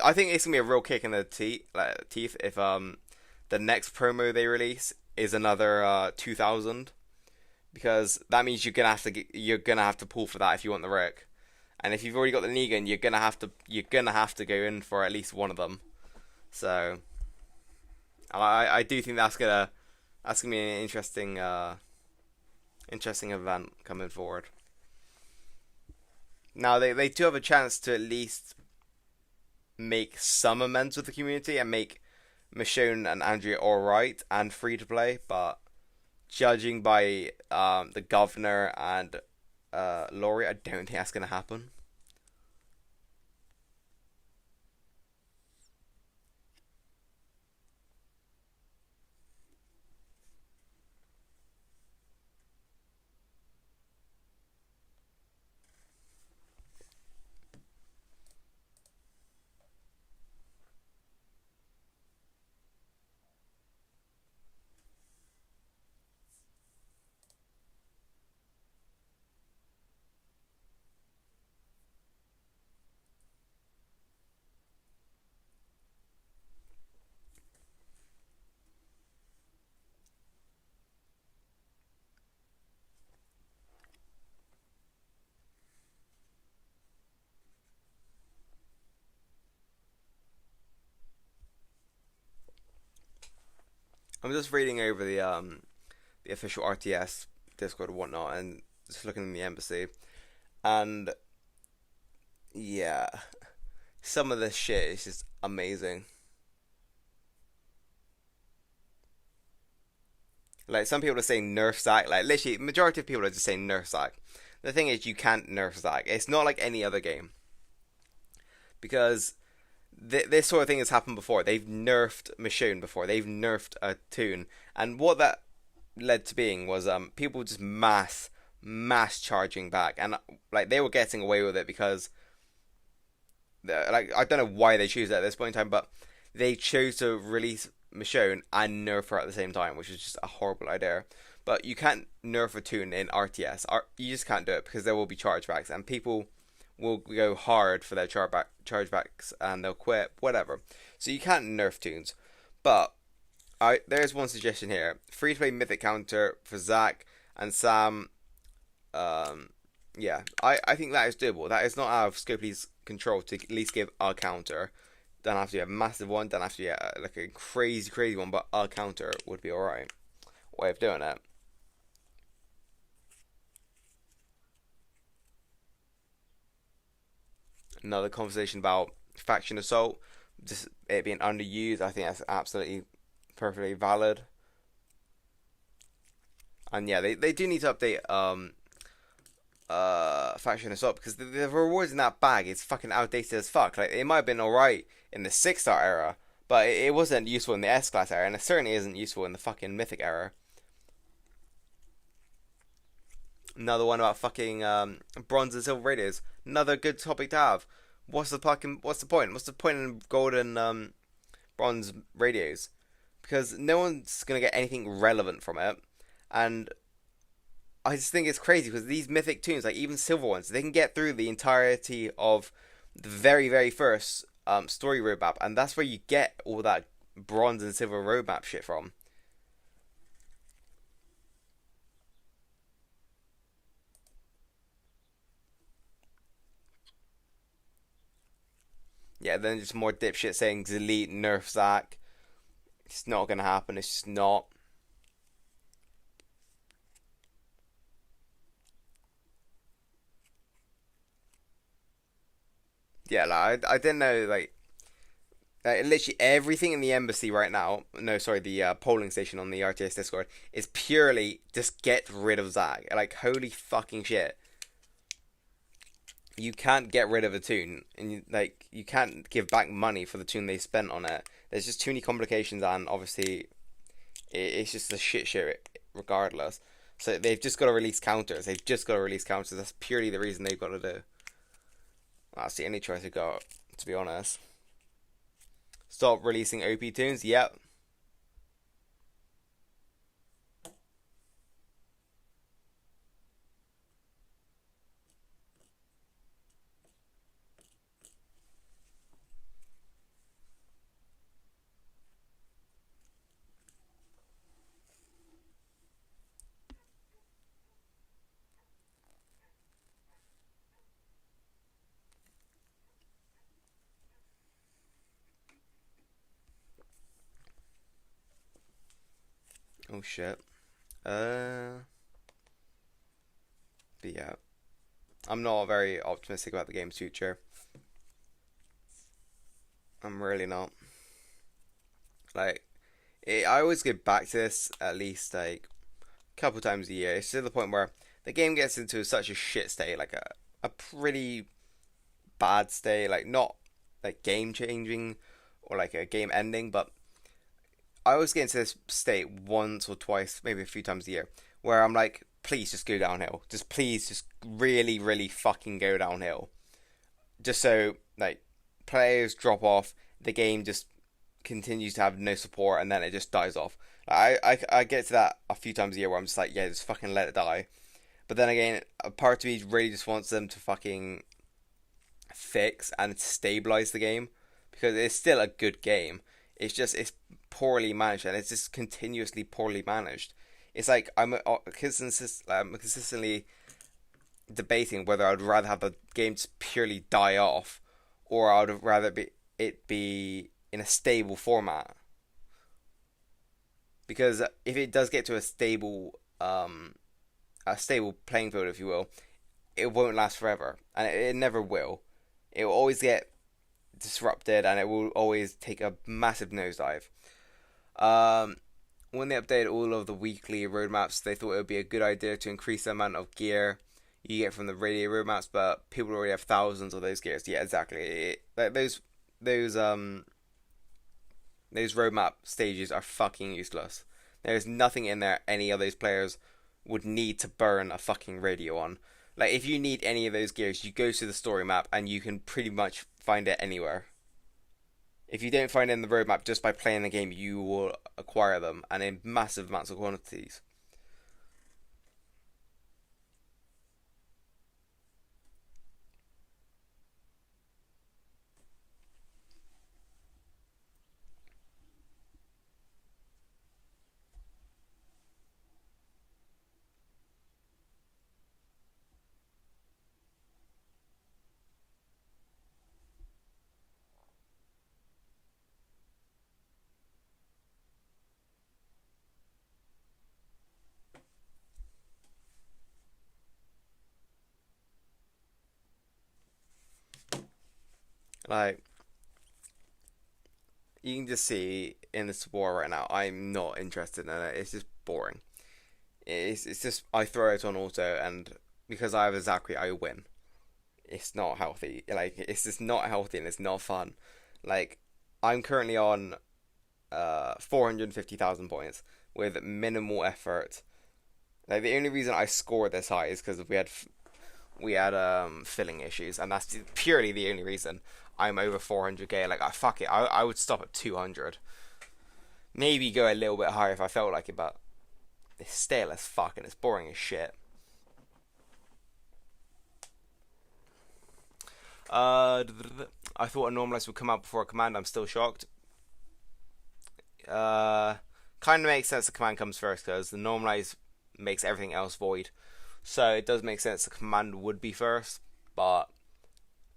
I think it's gonna be a real kick in the teeth if the next promo they release is another 2,000 because that means you're gonna have to pull for that if you want the Rick, and if you've already got the Negan, you're gonna have to go in for at least one of them. So I do think that's gonna be an interesting event coming forward. Now they do have a chance to at least make some amends with the community and make Michonne and Andrea alright and free to play, but judging by the governor and Laurie, I don't think that's gonna happen. I'm just reading over the official RTS Discord and whatnot, and just looking in the embassy, and yeah, some of this shit is just amazing. Like some people are saying nerf Zac, like literally, majority of people are just saying nerf Zac. The thing is, you can't nerf Zac. It's not like any other game because this sort of thing has happened before. They've nerfed Michonne before. They've nerfed a tune, and what that led to being was people just mass charging back, and like they were getting away with it because like I don't know why they choose it at this point in time, but they chose to release Michonne and nerf her at the same time, which is just a horrible idea. But you can't nerf a tune in RTS. You just can't do it because there will be chargebacks, and people will go hard for their chargebacks, and they'll quit, whatever. So you can't nerf tunes. But there's one suggestion here: free to play mythic counter for Zac and Sam. Yeah, I think that is doable. That is not out of Scopely's control to at least give a counter. Don't have to be a massive one. Don't have to be like a crazy one. But a counter would be alright. Way of doing it. another conversation about faction assault, just it being underused. I think that's absolutely perfectly valid. And yeah, they do need to update faction assault because the rewards in that bag is fucking outdated as fuck. Like it might have been alright in the 6-star era, but it wasn't useful in the S class era, and it certainly isn't useful in the fucking mythic era. Another one about fucking bronze and silver radios. Another good topic to have. What's the point? What's the point in gold and bronze radios? Because no one's gonna get anything relevant from it, and I just think it's crazy because these mythic tunes, like even silver ones, they can get through the entirety of the very, very first story roadmap, and that's where you get all that bronze and silver roadmap shit from. Yeah, then just more dipshit saying delete nerf Zac. It's not gonna happen. It's just not. Yeah, like I didn't know like literally everything in the embassy right now. No, sorry, the polling station on the RTS Discord is purely just get rid of Zac. Like holy fucking shit. You can't get rid of a tune, and you can't give back money for the tune they spent on it. There's just too many complications, and obviously it's just a shit show regardless. So they've just got to release counters. They've just got to release counters. That's purely the reason they've got to do. That's the only choice they've got, to be honest. Stop releasing OP tunes. Yep. Oh shit. But yeah, I'm not very optimistic about the game's future. I'm really not. Like, I always get back to this at least like a couple times a year. It's to the point where the game gets into such a shit state, like a pretty bad state, like not like game changing or like a game ending, but I always get into this state once or twice, maybe a few times a year, where I'm like, please just go downhill. Just please, just really, really fucking go downhill. Just so like players drop off, the game just continues to have no support, and then it just dies off. I get to that a few times a year where I'm just like, yeah, just fucking let it die. But then again, a part of me really just wants them to fucking fix and stabilize the game because it's still a good game. It's poorly managed, and it's just continuously poorly managed. It's like I'm consistently debating whether I'd rather have the game just purely die off, or I'd rather it be in a stable format. Because if it does get to a stable playing field, if you will, it won't last forever, and it never will. It will always get disrupted, and it will always take a massive nosedive. Um, when they updated all of the weekly roadmaps, they thought it would be a good idea to increase the amount of gear you get from the radio roadmaps, but people already have thousands of those gears. Yeah, exactly. Like those those roadmap stages are fucking useless. There's nothing in there any of those players would need to burn a fucking radio on. Like if you need any of those gears, you go to the story map and you can pretty much find it anywhere. If you don't find it in the roadmap just by playing the game, you will acquire them and in massive amounts of quantities. Like, you can just see in this war right now, I'm not interested in it. It's just boring. It's just I throw it on auto, and because I have a Zachary, I win. It's not healthy. Like, it's just not healthy, and it's not fun. Like, I'm currently on 450,000 points with minimal effort. Like, the only reason I scored this high is because we had filling issues, and that's purely the only reason I'm over 400k. Like, fuck it, I would stop at 200. Maybe go a little bit higher if I felt like it, but it's stale as fuck and it's boring as shit. I thought a normalize would come out before a command. I'm still shocked. Kind of makes sense the command comes first because the normalize makes everything else void. So it does make sense the command would be first, but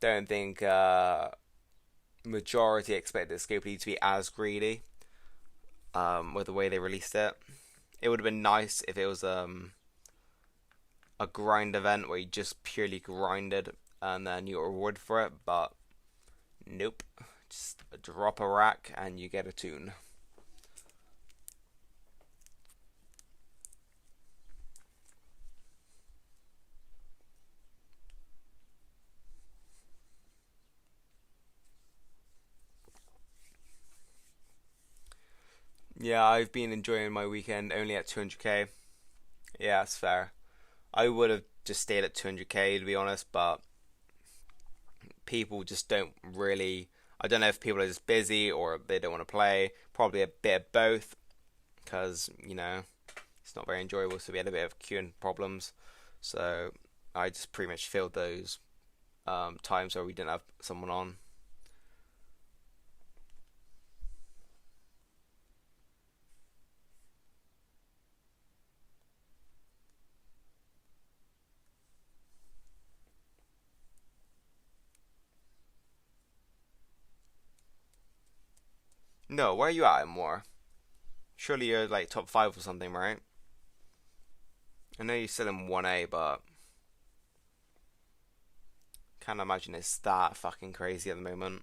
don't think majority expect the escape lead to be as greedy with the way they released it. It would have been nice if it was a grind event where you just purely grinded and then you got rewarded for it, but nope. Just drop a rack and you get a tune. Yeah, I've been enjoying my weekend only at 200k. Yeah, that's fair. I would have just stayed at 200k to be honest, but people just don't really. I don't know if people are just busy or they don't want to play. Probably a bit of both, because it's not very enjoyable. So we had a bit of queuing problems. So I just pretty much filled those times where we didn't have someone on. No, where are you at more? Surely you're like top five or something, right? I know you're still in 1A, but can't imagine it's that fucking crazy at the moment.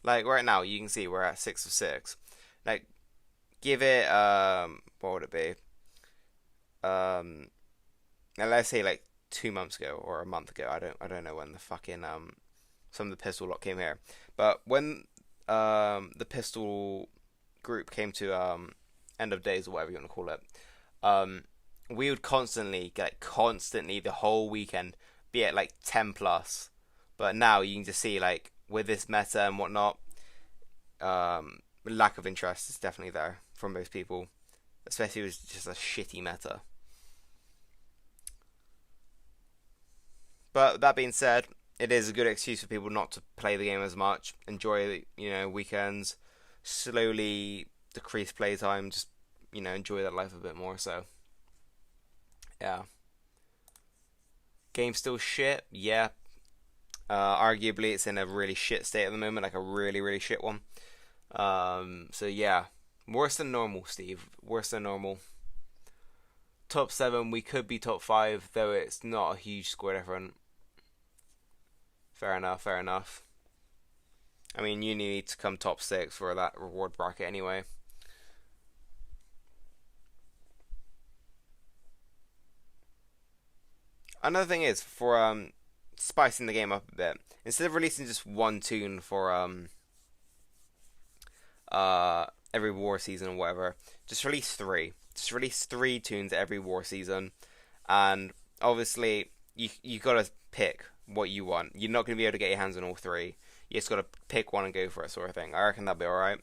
Like right now, you can see we're at 6 of 6. Like, give it what would it be? Um, Now let's say like 2 months ago or a month ago. I don't know when the fucking some of the pistol lot came here, but when the pistol group came to end of days or whatever you want to call it, um we would constantly the whole weekend be at like 10 plus. But now you can just see like with this meta and whatnot, lack of interest is definitely there from most people, especially if it's just a shitty meta. But that being said, it is a good excuse for people not to play the game as much, enjoy weekends, slowly decrease playtime, just enjoy that life a bit more. So yeah, game still shit. Yeah, arguably it's in a really shit state at the moment, like a really really shit one. So yeah, worse than normal, Steve. Worse than normal. Top seven, we could be top five, though it's not a huge score difference. Fair enough, fair enough. I mean, you need to come top six for that reward bracket anyway. Another thing is for spicing the game up a bit. Instead of releasing just one tune for every war season or whatever, just release three. Just release three tunes every war season, and obviously you gotta pick what you want. You're not gonna be able to get your hands on all three. You just gotta pick one and go for it, sort of thing. I reckon that'd be alright.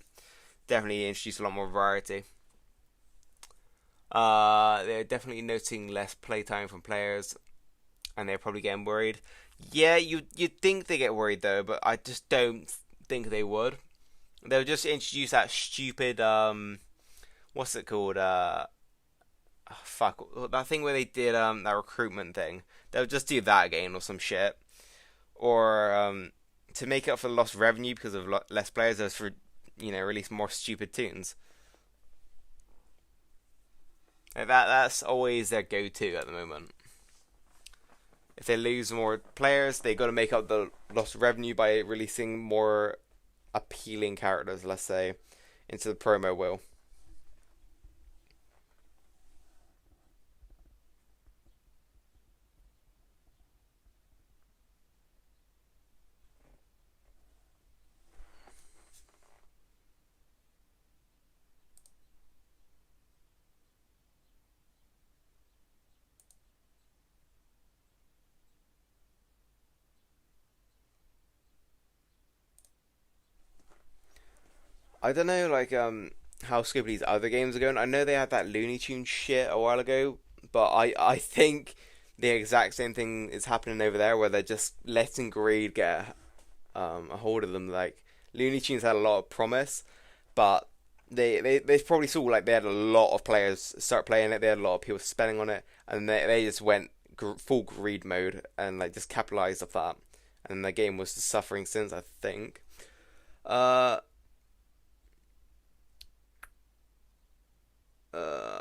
Definitely introduce a lot more variety. They're definitely noticing less playtime from players, and they're probably getting worried. Yeah, you'd think they get worried though, but I just don't think they would. They'll just introduce that stupid what's it called? Fuck, that thing where they did that recruitment thing. They'll just do that again or some shit, or to make up for the lost revenue because of less players, as for release more stupid tunes. That's always their go-to at the moment. If they lose more players, they got to make up the lost revenue by releasing more appealing characters, let's say, into the promo wheel. I don't know, like how Scooby's other games are going. I know they had that Looney Tunes shit a while ago, but I think the exact same thing is happening over there, where they're just letting greed get a hold of them. Like Looney Tunes had a lot of promise, but they probably saw like they had a lot of players start playing it. They had a lot of people spending on it, and they just went full greed mode and like just capitalized off that. And the game was just suffering since, I think. Uh,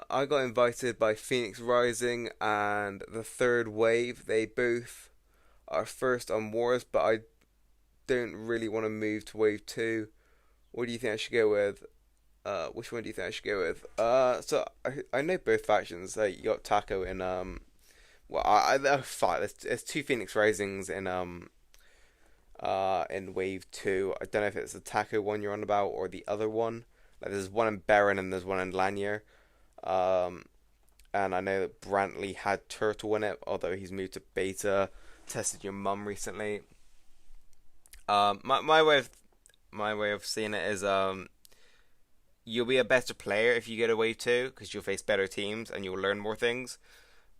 I got invited by Phoenix Rising and the Third Wave. They both are first on Wars, but I don't really want to move to Wave 2. What do you think I should go with? Which one do you think I should go with? So I know both factions. You got Taco in well, fuck. There's two Phoenix Risings in Wave 2. I don't know if it's the Taco one you're on about or the other one. Like there's one in Baron and there's one in Lanier. Um, and I know that Brantley had Turtle in it, although he's moved to Beta. Tested your mum recently. My way of seeing it is you'll be a better player if you go to Wave 2 because you'll face better teams and you'll learn more things.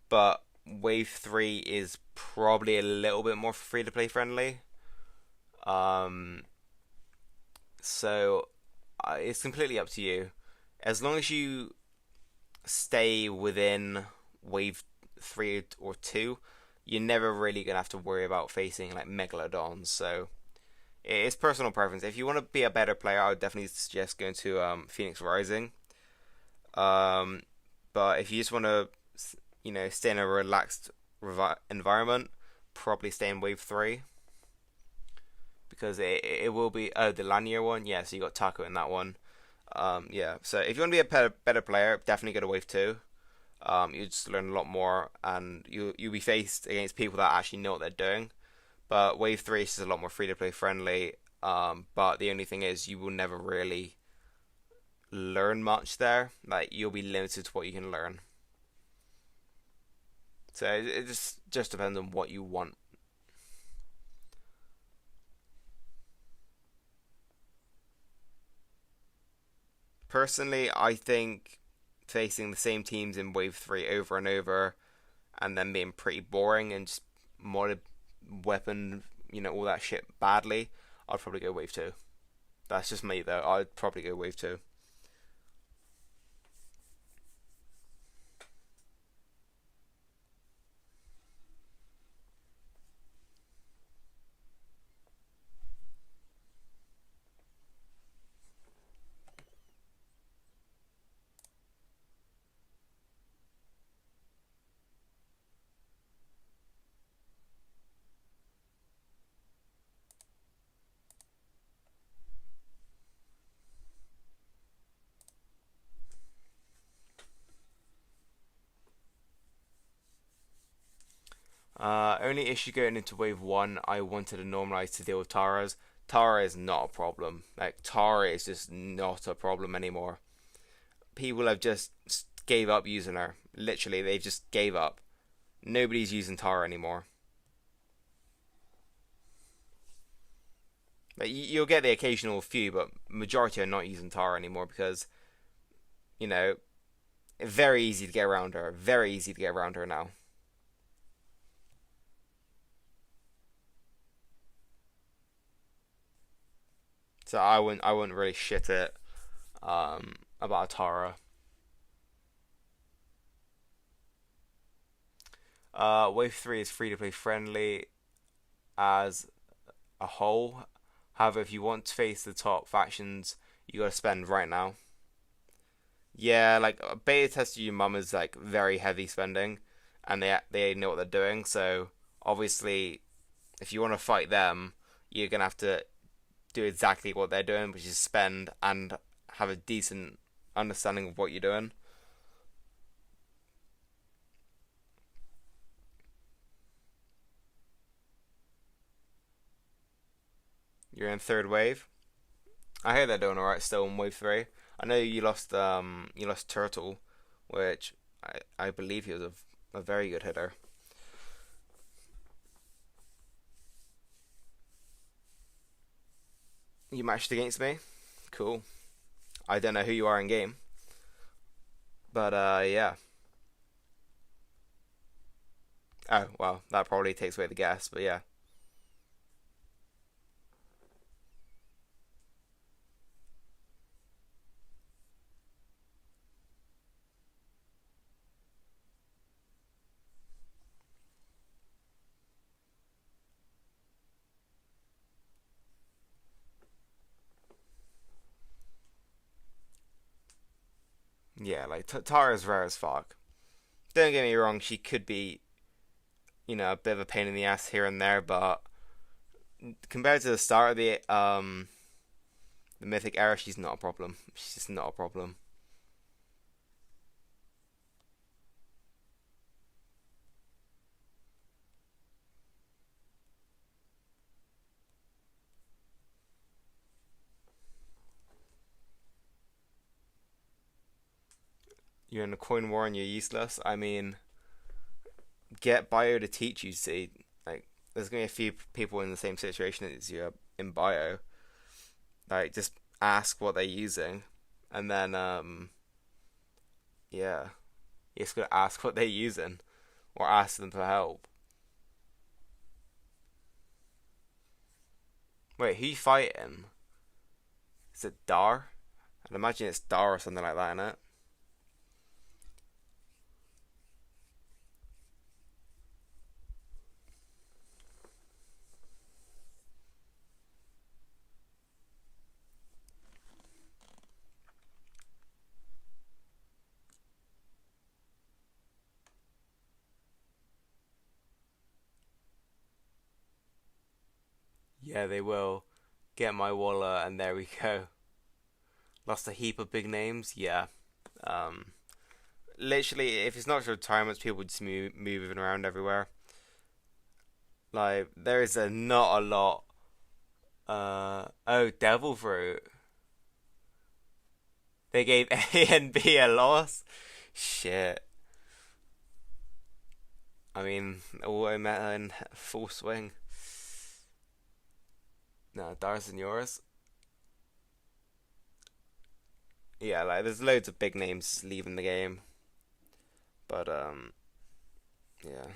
But Wave 3 is probably a little bit more free to play friendly. Um, so it's completely up to you. As long as you stay within Wave 3 or 2, you're never really going to have to worry about facing like Megalodons. So it's personal preference. If you want to be a better player, I would definitely suggest going to Phoenix Rising. Um, but if you just want to, stay in a relaxed environment, probably stay in Wave 3. Because it will be the Lanier one, yeah. So you got Taco in that one, yeah. So if you want to be a better player, definitely go to Wave 2. You just learn a lot more, and you'll be faced against people that actually know what they're doing. But Wave 3 is just a lot more free to play friendly. But the only thing is, you will never really learn much there. Like you'll be limited to what you can learn. So it just depends on what you want. Personally, I think facing the same teams in Wave 3 over and over and then being pretty boring and just modded weapon, all that shit badly, I'd probably go Wave 2. That's just me though, I'd probably go Wave 2. Only issue going into Wave 1, I wanted to normalize to deal with Tara's. Tara is not a problem. Like, Tara is just not a problem anymore. People have just gave up using her. Literally, they just gave up. Nobody's using Tara anymore. Like, you'll get the occasional few, but majority are not using Tara anymore because, you know, very easy to get around her. Very easy to get around her now. So I wouldn't really shit it about Tara. Wave 3 is free to play friendly as a whole. However, if you want to face the top factions, you gotta spend right now. Yeah, like beta testing your mum is like very heavy spending, and they know what they're doing. So obviously, if you want to fight them, you're gonna have to do exactly what they're doing, which is spend and have a decent understanding of what you're doing. You're in third wave. I hear they're doing alright still in wave three. I know you lost Turtle, which I believe he was a very good hitter. You matched against me. Cool. I don't know who you are in game, but yeah. Oh well, that probably takes away the guess, but yeah. Yeah, like Tara's rare as fuck. Don't get me wrong, she could be, a bit of a pain in the ass here and there, but compared to the start of the Mythic era, she's not a problem. She's just not a problem. You're in a coin war and you're useless. I mean, get bio to teach you. See, like, there's gonna be a few people in the same situation as you in bio. Like, just ask what they're using, and then yeah, you just gotta ask what they're using, or ask them for help. Wait, who you fighting? Is it Dar? I'd imagine it's Dar or something like that, innit? Yeah, they will. Get my wallet, and there we go. Lost a heap of big names. Yeah. Um, Literally, if it's not retirements, people just moving around everywhere. Like there is a not a lot. Oh, Devil Fruit. They gave A and B a loss. Shit. I mean, auto meta in full swing. No, Dars and yours. Yeah, like there's loads of big names leaving the game, but yeah,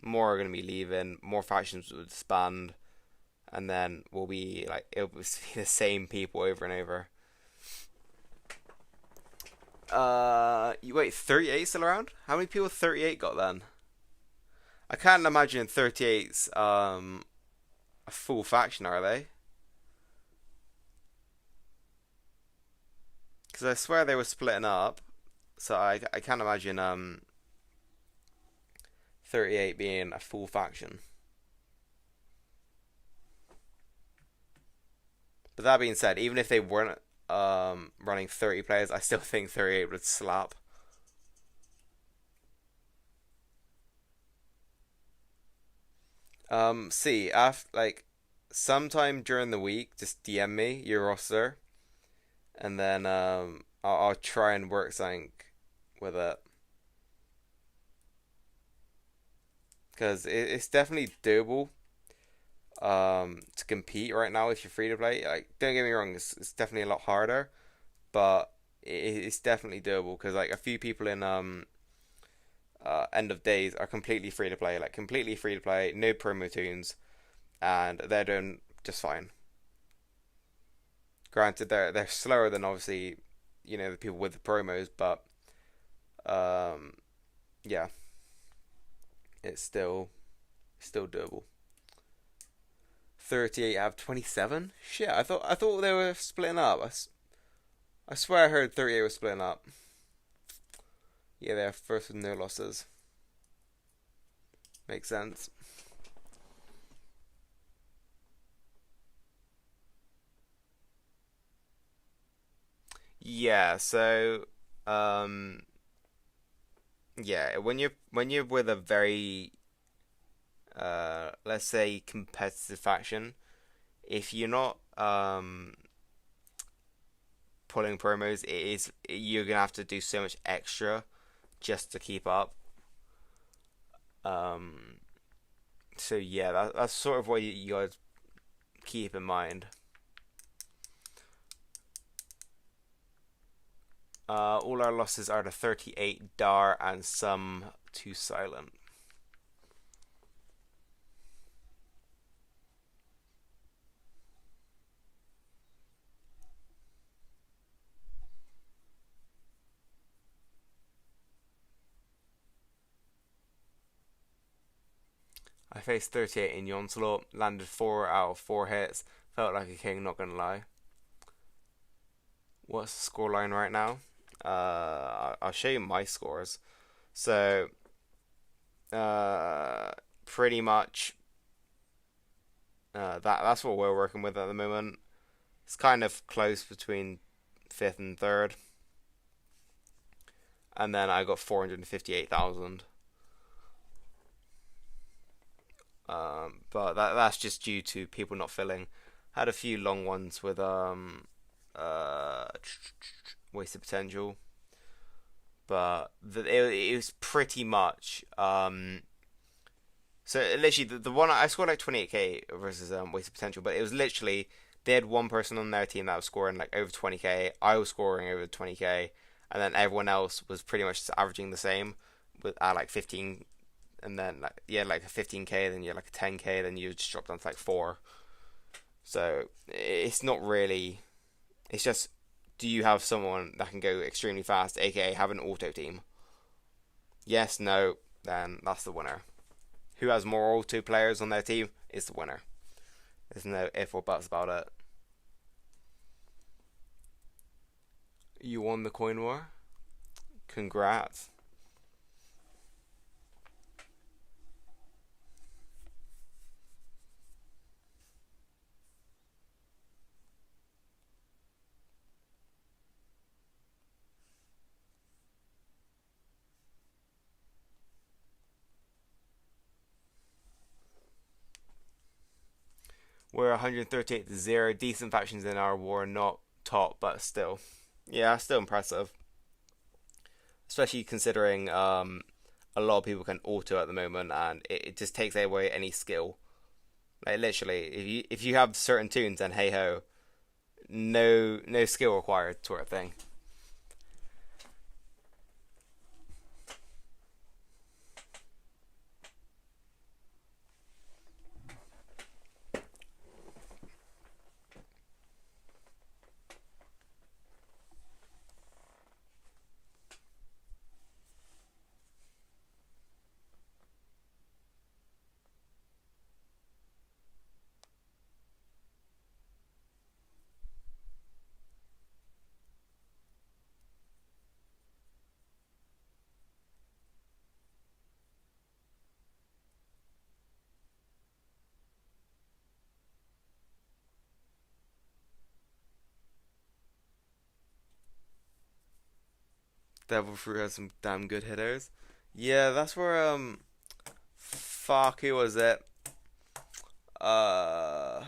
more are gonna be leaving. More factions will disband, and then we'll be like it'll be the same people over and over. You wait, 38 still around? How many people 38 got then? I can't imagine 38's a full faction, are they? Because I swear they were splitting up, so I can't imagine 38 being a full faction. But that being said, even if they weren't running 30 players, I still think 38 would slap. See, after like sometime during the week, just DM me your roster, and then I'll try and work something with it because it's definitely doable to compete right now if you're free to play. Like, don't get me wrong, it's definitely a lot harder, but it's definitely doable because like a few people in end of days are completely free to play, like completely free to play, no promo tunes, and they're doing just fine. Granted, they're slower than obviously the people with the promos, but yeah, it's still doable. 38 out of 27. Shit, I thought they were splitting up. I swear I heard 38 was splitting up. Yeah, they're first with no losses. Makes sense. Yeah, so um yeah, when you're with a very let's say competitive faction, if you're not pulling promos, you're gonna have to do so much extra just to keep up. Um so yeah, that's sort of what you guys keep in mind. All our losses are to 38 Dar and some to Silent. I faced 38 in Onslaught, landed 4 out of 4 hits, felt like a king, not gonna lie. What's the scoreline right now? I'll show you my scores. So, uh, pretty much that's what we're working with at the moment. It's kind of close between fifth and third, and then I got 458,000. But that's just due to people not filling. Had a few long ones with uh wasted potential, but it was pretty much so literally the one I scored like 28k versus wasted potential, but it was literally they had one person on their team that was scoring like over 20k. I was scoring over 20k, and then everyone else was pretty much just averaging the same with at like 15, and then like yeah like a 15k, then you had like a 10k, then you just drop down to like 4. So it's not really. It's just, do you have someone that can go extremely fast, aka have an auto team? Yes, no, then that's the winner. Who has more auto players on their team is the winner. There's no if or buts about it. You won the coin war. Congrats. We're 138 to 0. Decent factions in our war, not top, but still. Yeah, still impressive. Especially considering a lot of people can auto at the moment, and it just takes away any skill. Like literally, if you have certain tunes, then hey ho, no skill required sort of thing. Devil Fruit has some damn good hitters. Yeah, that's where fuck, who was it? Uh,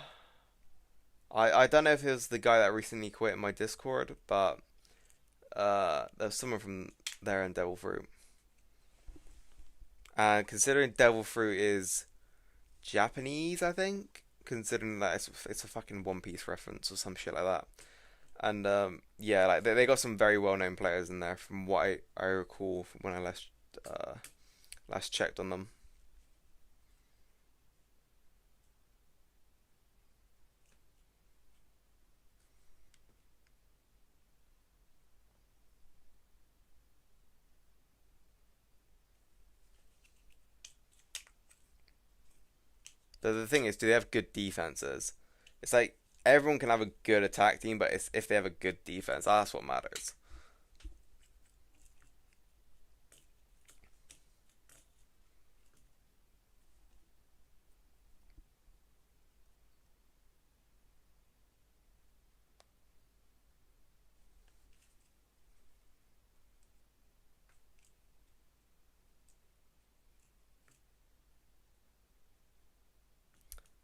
I don't know if it was the guy that recently quit my Discord, but there's someone from there in Devil Fruit. And considering Devil Fruit is Japanese, I think, considering that it's a fucking One Piece reference or some shit like that. And yeah, like they got some very well known players in there from what I recall from when I last checked on them. The thing is, do they have good defenses? It's like everyone can have a good attack team, but it's if they have a good defense, that's what matters.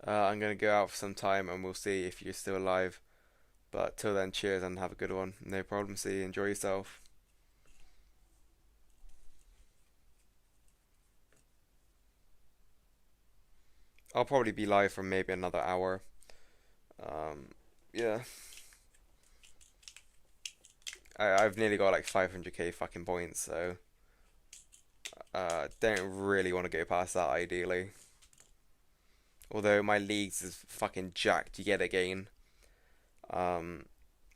I'm gonna go out for some time, and we'll see if you're still alive. But till then, cheers and have a good one. No problem. See you. Enjoy yourself. I'll probably be live for maybe another hour. Um, yeah, I've nearly got like 500k fucking points, so don't really want to go past that ideally. Although my leagues is fucking jacked yet again. Um,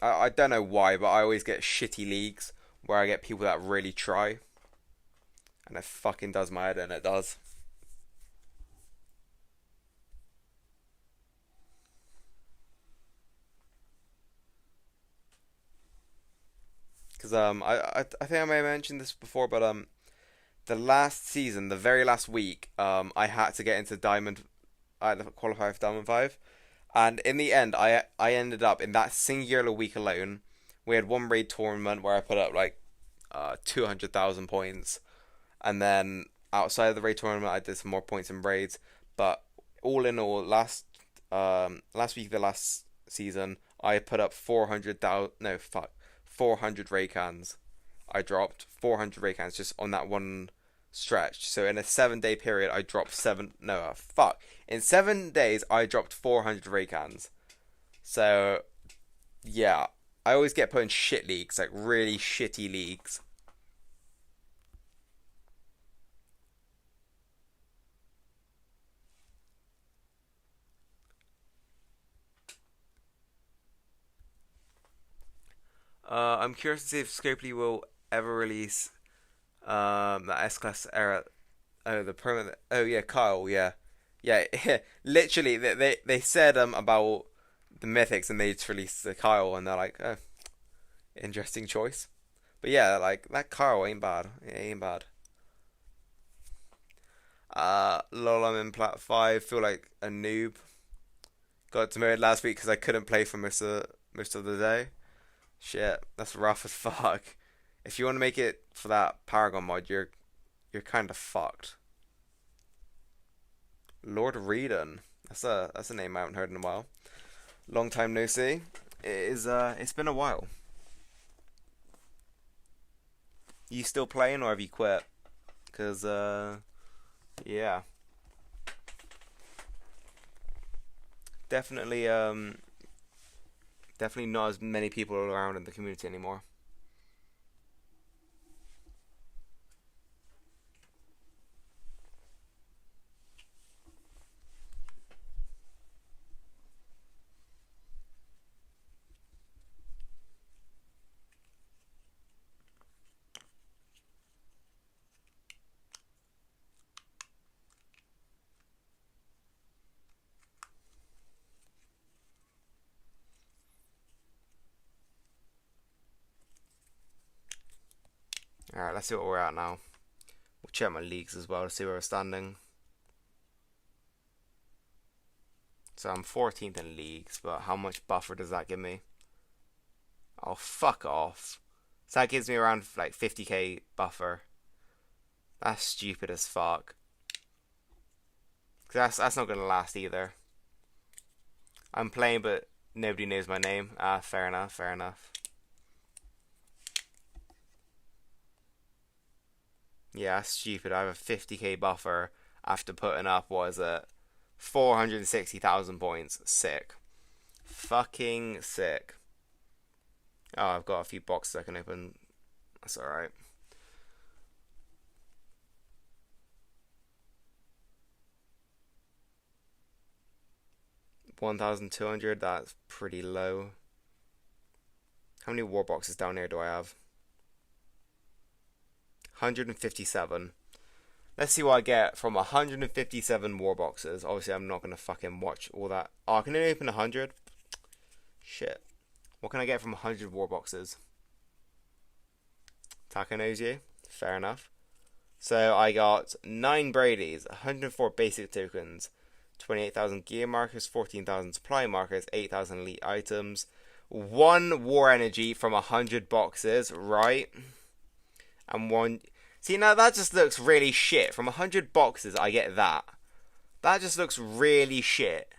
I don't know why, but I always get shitty leagues where I get people that really try, and it fucking does my head in. It does. Because I think I may have mentioned this before, but the last season, the very last week, I had to get into Diamond. I had to qualify for Diamond 5, and in the end, I ended up in that singular week alone. We had one raid tournament where I put up like 200,000 points, and then outside of the raid tournament, I did some more points in raids. But all in all, last week, the last season, I put up 400,000. No, fuck, 400 raid cans. I dropped 400 raid cans just on that one stretch. So in a 7 day period, I dropped seven. No, fuck. In 7 days, I dropped 400 raid cans. So yeah, I always get put in shit leagues, like really shitty leagues. I'm curious to see if Scopely will ever release that S class era. Oh, the permanent. Oh yeah, Kyle. Yeah, yeah. Literally, they said about the mythics, and they just released the Kyle, and they're like, oh, interesting choice. But yeah, like that Kyle ain't bad. It ain't bad. Lol, I'm in Plat 5. Feel like a noob. Got demoted last week because I couldn't play for most of the day. Shit, that's rough as fuck. If you want to make it for that Paragon mod, you're kind of fucked. Lord Reedon. That's a name I haven't heard in a while. Long time no see. It's been a while. You still playing or have you quit? Cause yeah, definitely definitely not as many people around in the community anymore. Alright, let's see what we're at now. We'll check my leagues as well to see where we're standing. So I'm 14th in leagues, but how much buffer does that give me? Oh, fuck off. So that gives me around like 50k buffer. That's stupid as fuck. 'Cause that's not gonna last either. I'm playing, but nobody knows my name. Ah, fair enough, fair enough. Yeah, that's stupid. I have a 50k buffer after putting up, what is it? 460,000 points. Sick. Fucking sick. Oh, I've got a few boxes I can open. That's alright. 1,200, that's pretty low. How many war boxes down here do I have? 157. Let's see what I get from 157 war boxes. Obviously, I'm not gonna fucking watch all that. Oh, I can only open 100. Shit. What can I get from 100 war boxes? Takanoji. Fair enough. So I got 9 Brady's, 104 basic tokens, 28,000 gear markers, 14,000 supply markers, 8,000 elite items, 1 war energy from 100 boxes, right? And 1. See, now that just looks really shit. From 100 boxes, I get that. That just looks really shit.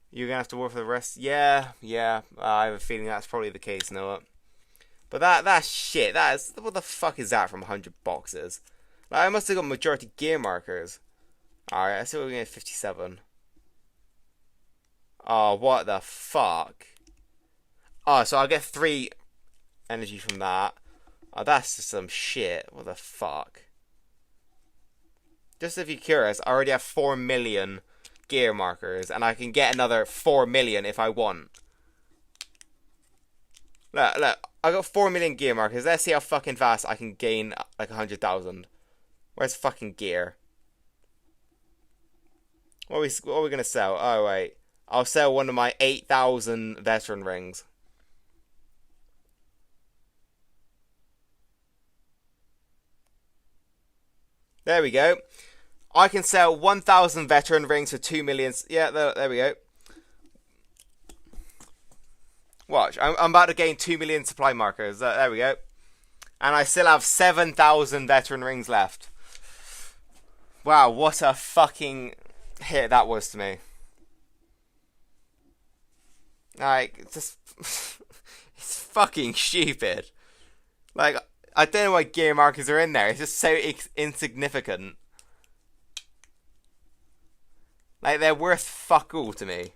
You're gonna have to work for the rest. Yeah. I have a feeling that's probably the case, Noah. But that's shit. What the fuck is that from 100 boxes? Like, I must have got majority gear markers. Alright, let's see what we get at 57. Oh, what the fuck? Oh, so I'll get 3 energy from that. Oh, that's just some shit. What the fuck? Just if you're curious, I already have 4 million gear markers, and I can get another 4 million if I want. Look, I got 4 million gear markers. Let's see how fucking fast I can gain like 100,000. Where's fucking gear? What are we gonna sell? Oh wait, I'll sell one of my 8,000 veteran rings. There we go. I can sell 1,000 veteran rings for 2 million. Yeah, there we go. Watch, I'm about to gain 2 million supply markers. There we go. And I still have 7,000 veteran rings left. Wow, what a fucking hit that was to me. Like, it's just... it's fucking stupid. Like, I don't know why gear markers are in there. It's just so insignificant. Like, they're worth fuck all to me.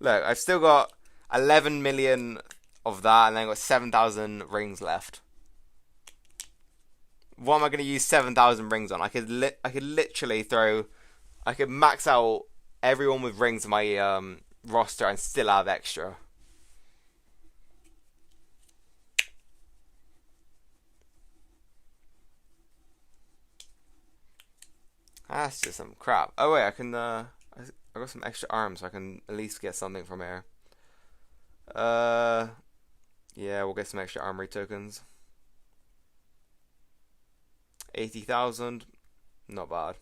Look, I've still got 11 million of that, and then I've got 7,000 rings left. What am I going to use 7,000 rings on? I could literally throw... I could max out everyone with rings in my roster and still have extra. That's just some crap. Oh wait, I got some extra arms, so I can at least get something from here. Yeah, we'll get some extra armory tokens. 80,000, not bad.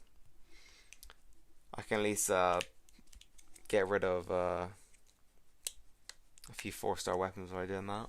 I can at least get rid of a few 4-star weapons while doing that.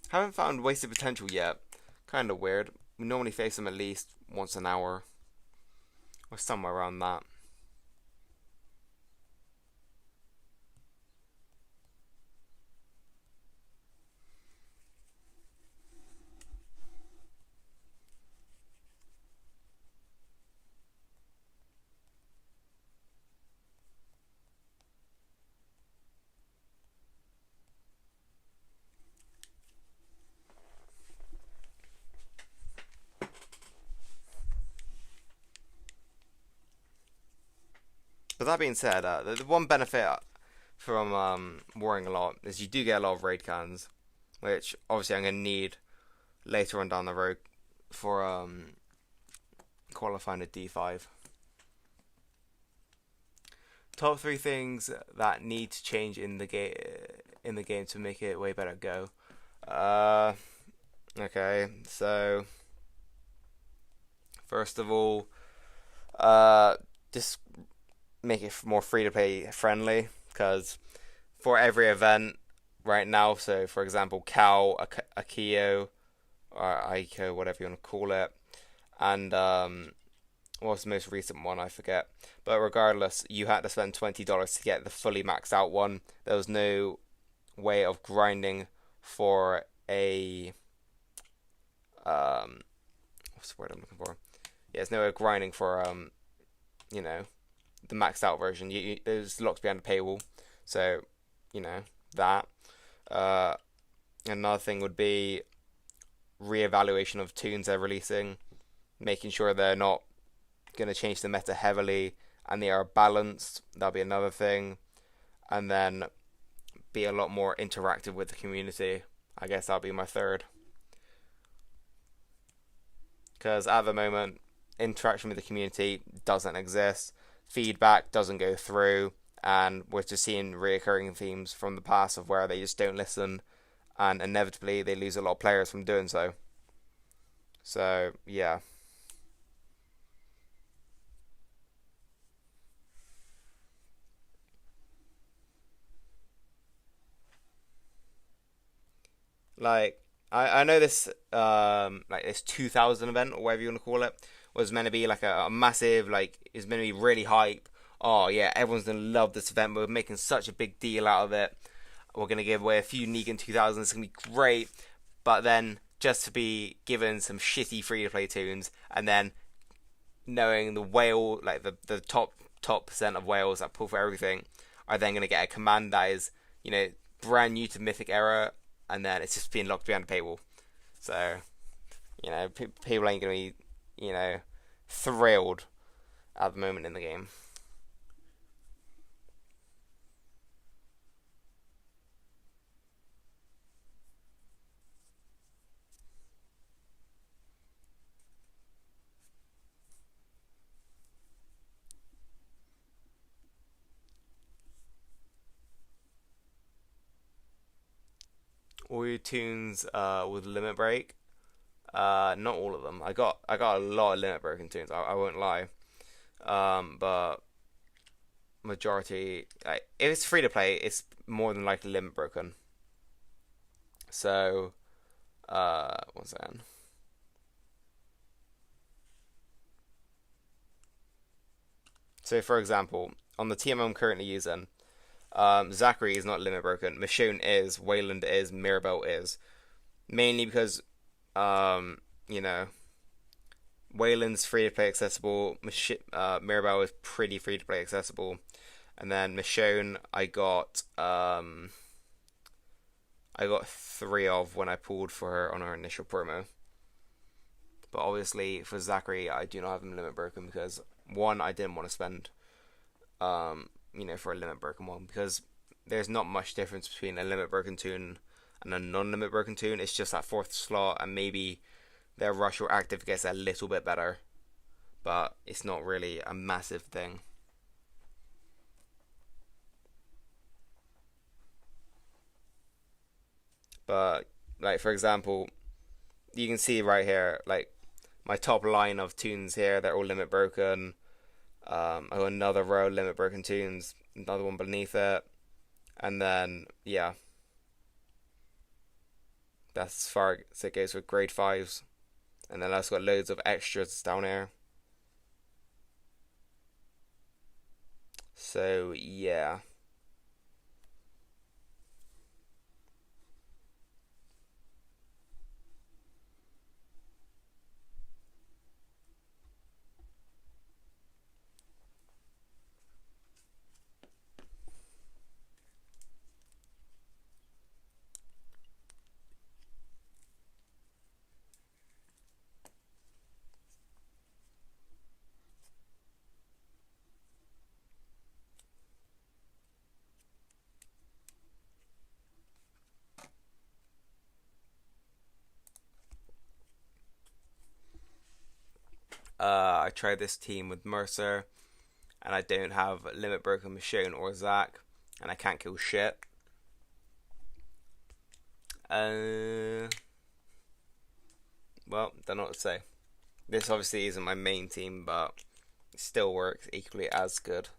Haven't found wasted potential yet. Kind of weird. We normally face them at least once an hour. Or somewhere around that. But that being said, the one benefit from warring a lot is you do get a lot of raid cans, which obviously I'm going to need later on down the road for qualifying a D5. Top 3 things that need to change in the game to make it way better go. Okay, so first of all, just make it more free-to-play friendly, because for every event right now, so for example Cal, Akio, or Aiko, whatever you want to call it, and what's the most recent one, I forget, but regardless, you had to spend $20 to get the fully maxed out one. There was no way of grinding for a what's the word I'm looking for? Yeah, there's no way of grinding for you know, the maxed out version. There's locked behind a paywall, so you know that. Uh, Another thing would be reevaluation of tunes they're releasing, making sure they're not going to change the meta heavily and they are balanced. That'll be another thing, and then be a lot more interactive with the community. I guess that'll be my third. Because at the moment, interaction with the community doesn't exist, feedback doesn't go through, and we're just seeing reoccurring themes from the past of where they just don't listen, and inevitably they lose a lot of players from doing so. So, yeah. Like, I know this like this 2000 event or whatever you want to call it was meant to be like a massive, like it's meant to be really hype. Oh yeah, everyone's gonna love this event. We're making such a big deal out of it. We're gonna give away a few Negan 2000s. It's gonna be great. But then just to be given some shitty free to play tunes, and then knowing the whale, like the top percent of whales that pull for everything, are then gonna get a command that is, you know, brand new to Mythic era, and then it's just being locked behind a paywall. So, you know, people ain't gonna be, you know, thrilled at the moment in the game. All your tunes with limit break. Not all of them. I got a lot of limit broken tunes. I won't lie. But majority, like, if it's free to play, it's more than likely limit broken. So, what's that? So, for example, on the team I'm currently using, Zachary is not limit broken. Michonne is. Wayland is. Mirabelle is. Mainly because, you know, Wayland's free to play accessible. Mirabelle is pretty free to play accessible. And then Michonne, I got three of when I pulled for her on her initial promo. But obviously for Zachary, I do not have him limit broken because one, I didn't want to spend, you know, for a limit broken one because there's not much difference between a limit broken tune and a non-limit broken tune. It's just that fourth slot, and maybe their rush or active gets a little bit better, but it's not really a massive thing. But like for example, you can see right here, like my top line of tunes here, they're all limit broken. I got another row of limit broken tunes, another one beneath it, and then yeah, that's as far as it goes with grade fives. And then I've got loads of extras down here. So yeah. I tried this team with Mercer, and I don't have limit broken Michonne or Zach, and I can't kill shit. Uh, well, don't know what to say. This obviously isn't my main team, but it still works equally as good.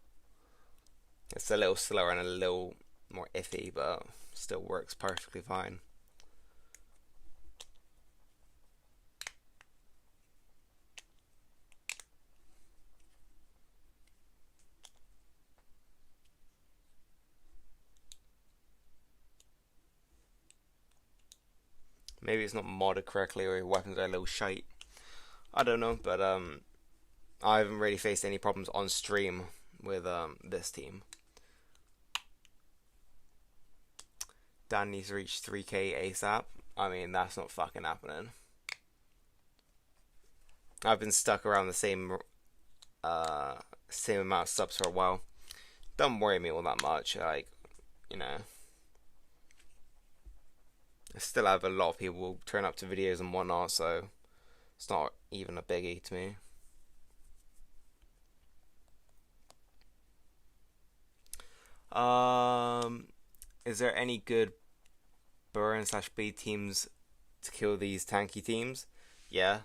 It's a little slower and a little more iffy, but still works perfectly fine. Maybe it's not modded correctly or your weapons are a little shite. I don't know, but I haven't really faced any problems on stream with this team. Dan needs to reach 3K ASAP. I mean, that's not fucking happening. I've been stuck around the same amount of subs for a while. Don't worry me all that much. Like, you know, I still have a lot of people turn up to videos and whatnot, so it's not even a biggie to me. Is there any good burn/bleed teams to kill these tanky teams? Yeah.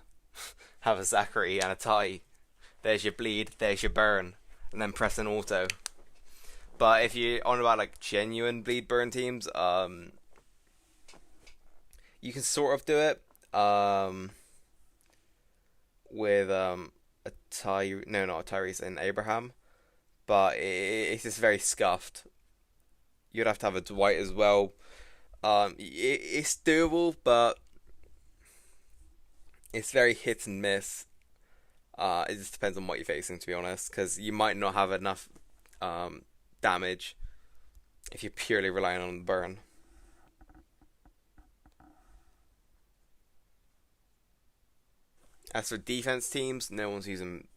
Have a Zachary and a Ty. There's your bleed, there's your burn, and then press an auto. But if you're on about like genuine bleed burn teams, you can sort of do it with a not a Tyrese and Abraham, but it's just very scuffed. You'd have to have a Dwight as well. It's doable, but it's very hit and miss. It just depends on what you're facing, to be honest, because you might not have enough damage if you're purely relying on the burn. As for defense teams, no one's using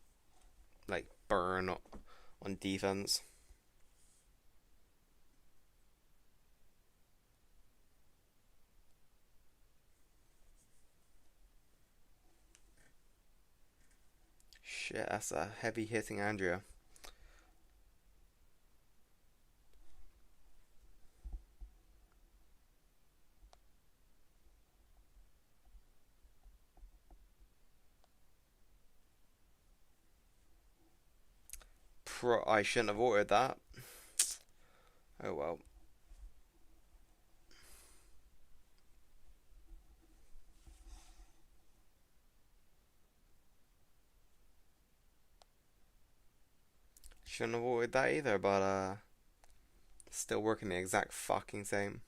like burn on defense. Shit, that's a heavy hitting Andrea. I shouldn't have ordered that. Oh well. Shouldn't have ordered that either, but still working the exact fucking same.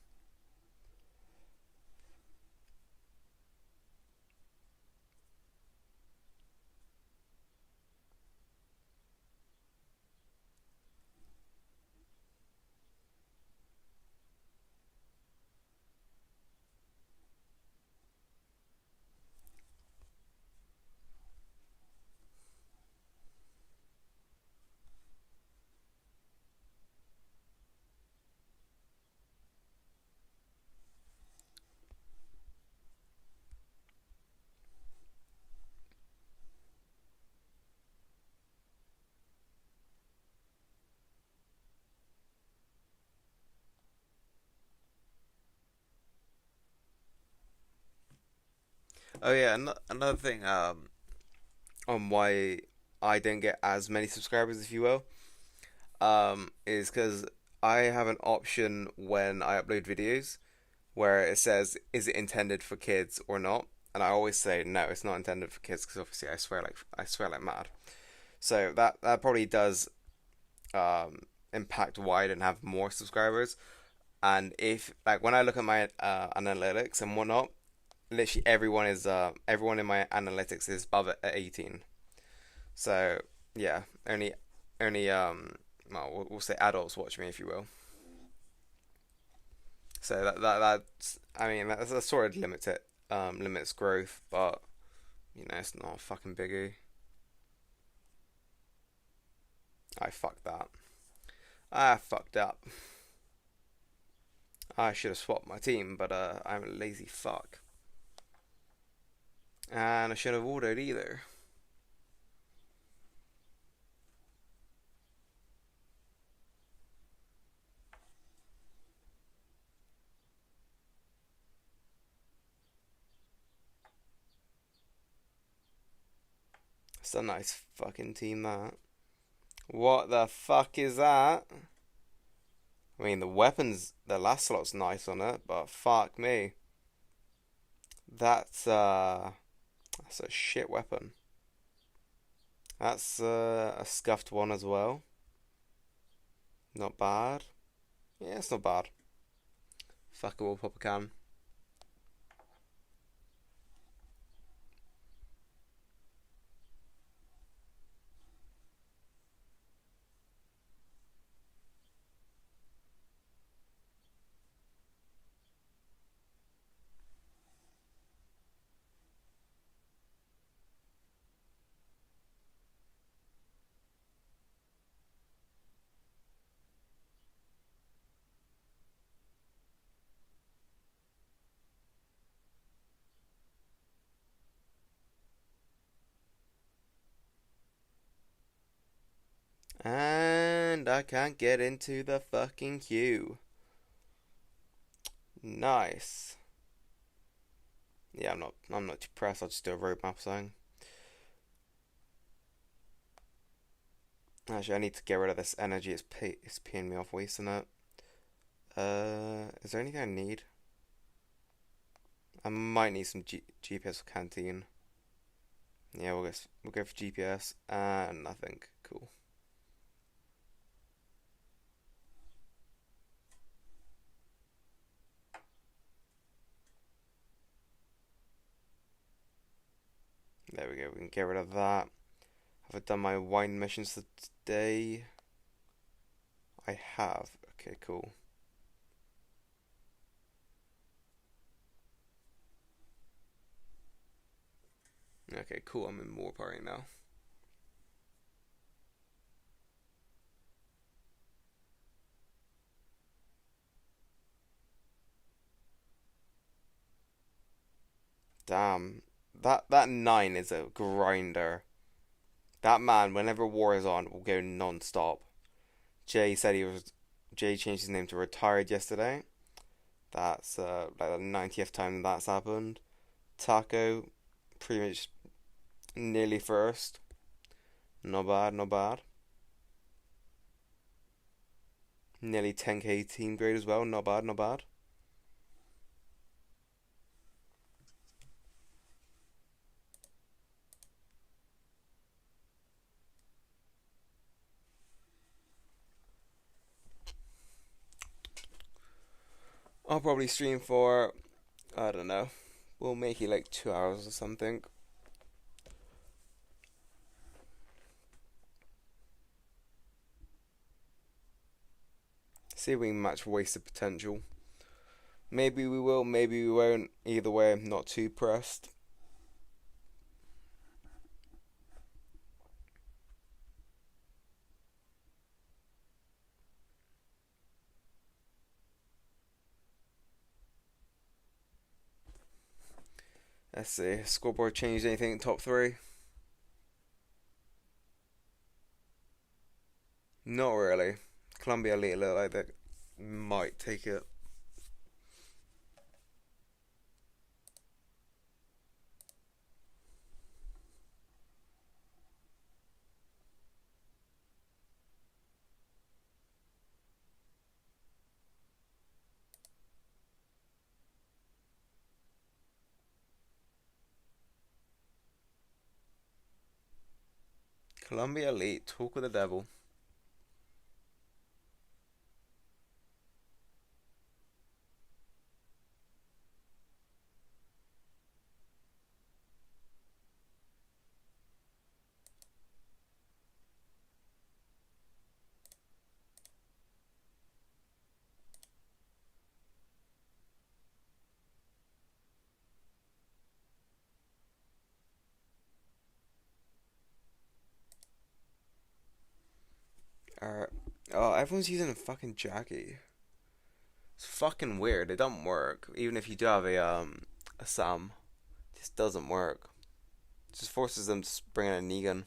Oh yeah, another thing on why I didn't get as many subscribers, if you will, is because I have an option when I upload videos where it says, "Is it intended for kids or not?" And I always say, "No, it's not intended for kids," because obviously I swear like mad. So that probably does impact why I didn't have more subscribers. And if like when I look at my analytics and whatnot, literally everyone in my analytics is above 18. So yeah, only well, we'll say adults watch me, if you will. So that's, I mean, that sort of limits growth, but you know, it's not a fucking biggie. I fucked that. I fucked up. I should have swapped my team, but I'm a lazy fuck. And I shouldn't have ordered either. It's a nice fucking team, that. What the fuck is that? I mean, the last slot's nice on it, but fuck me. That's that's a shit weapon. That's a scuffed one as well. Not bad. Yeah, it's not bad. Fuck it, we'll pop a can. And I can't get into the fucking queue. Nice. Yeah, I'm not too pressed. I'll just do a roadmap thing. Actually, I need to get rid of this energy. It's peeing me off wasting it. Is there anything I need? I might need some GPS for canteen. Yeah, we'll go for GPS and nothing. Cool. There we go. We can get rid of that. Have I done my wine missions for today? I have. Okay, cool. Okay, cool. I'm in more party now. Damn. That 9 is a grinder. That man, whenever war is on, will go non-stop. Jay said he was. Jay changed his name to retired yesterday. That's like the 90th time that's happened. Taco, pretty much nearly first. Not bad, not bad. Nearly 10k team grade as well. Not bad, not bad. I'll probably stream for, I don't know. We'll make it like 2 hours or something. See if we can match wasted potential. Maybe we will, maybe we won't. Either way, I'm not too pressed. Let's see. Scoreboard changed anything in top three? Not really. Columbia Elite look like they might take it. Columbia Elite, talk with the devil. Alright. Oh, everyone's using a fucking Jackie. It's fucking weird. It doesn't work. Even if you do have a Sam, it just doesn't work. It just forces them to bring in a Negan.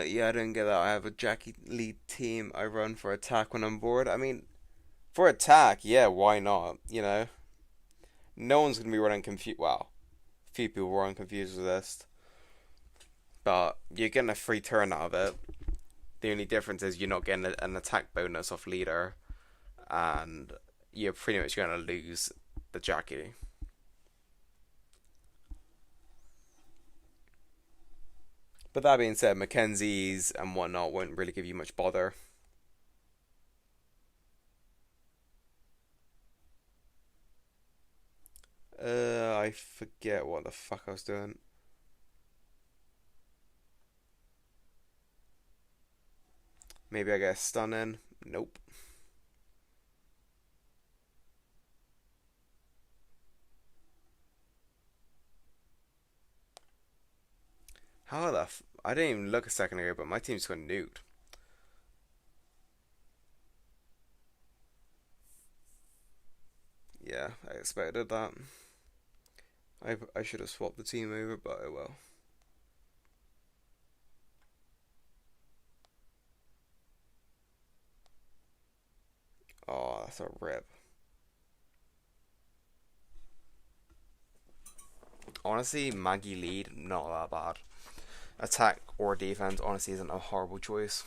Yeah, I didn't get that. I have a Jackie lead team. I run for attack when I'm bored. I mean, for attack, yeah, why not? You know, no one's gonna be running confused. Well, a few people were running confused with this, but you're getting a free turn out of it. The only difference is you're not getting an attack bonus off leader, and you're pretty much gonna lose the Jackie. But that being said, Mackenzie's and whatnot won't really give you much bother. I forget what the fuck I was doing. Maybe I get a stun in. Nope. How the I didn't even look a second ago, but my team's got nuked. Yeah, I expected that. I should have swapped the team over, but oh well. Oh, that's a rip. Honestly, Maggie lead, not that bad. Attack or defense, honestly, isn't a horrible choice.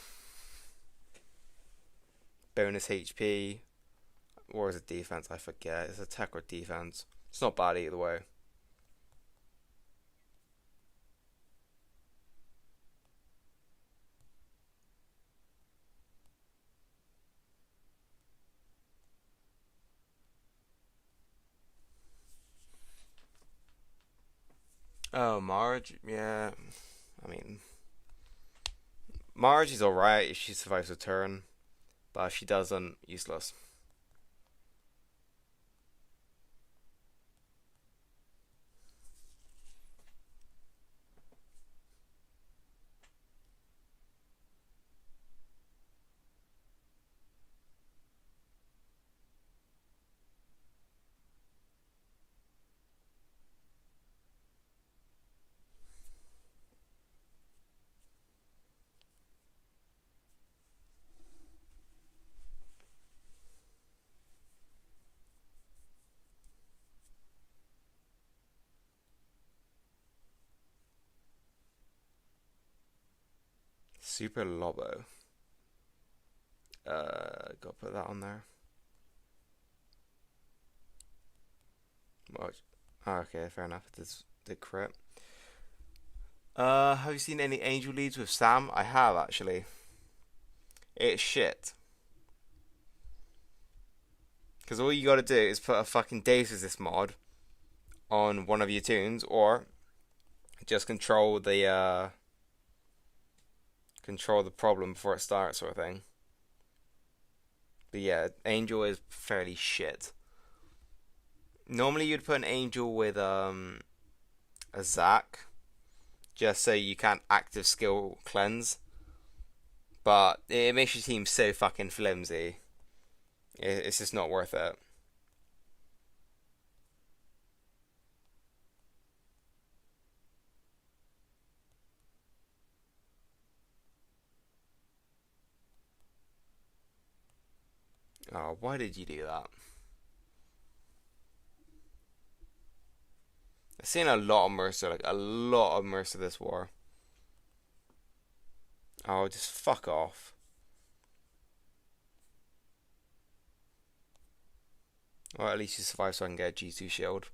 Bonus HP, or is it defense? I forget. It's attack or defense. It's not bad either way. Oh, Marge, yeah. I mean, Marge is alright if she survives a turn, but if she doesn't, useless. Super Lobo. Gotta put that on there. What? Oh, okay, fair enough. It did crit. Have you seen any angel leads with Sam? I have actually. It's shit. Because all you gotta do is put a fucking Deus Resist mod on one of your tunes, or just control the problem before it starts, sort of thing. But yeah, Angel is fairly shit. Normally you'd put an Angel with a Zac, just so you can't active skill cleanse. But it makes your team so fucking flimsy. It's just not worth it. Oh, why did you do that? I've seen a lot of Mercer, like a lot of Mercer this war. Oh, just fuck off. Or at least you survive so I can get a G2 shield.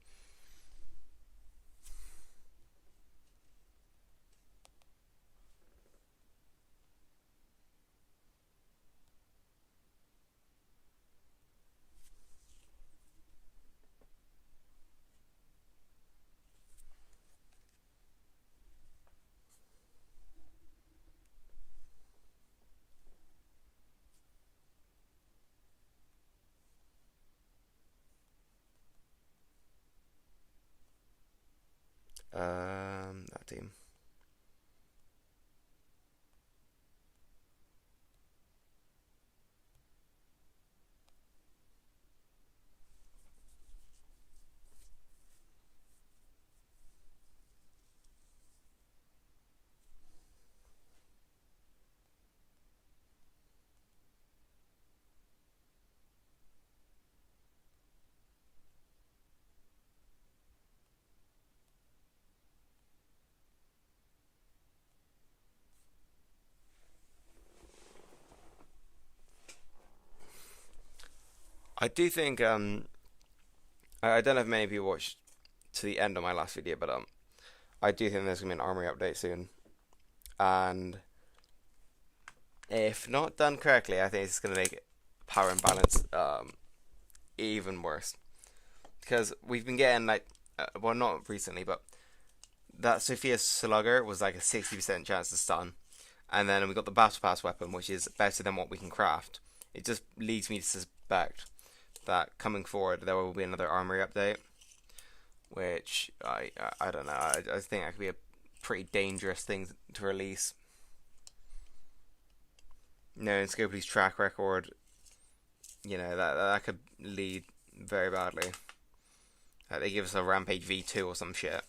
That team. I do think I don't know if many of you watched to the end of my last video, but I do think there's gonna be an armory update soon, and if not done correctly, I think it's gonna make power imbalance even worse, because we've been getting like well, not recently, but that Sophia Slugger was like a 60% chance to stun. And then we got the Battle Pass weapon, which is better than what we can craft. It just leads me to suspect that coming forward there will be another armory update, which I don't know. I think that could be a pretty dangerous thing to release. Knowing Scopely's track record, that could lead very badly. They give us a Rampage V2 or some shit.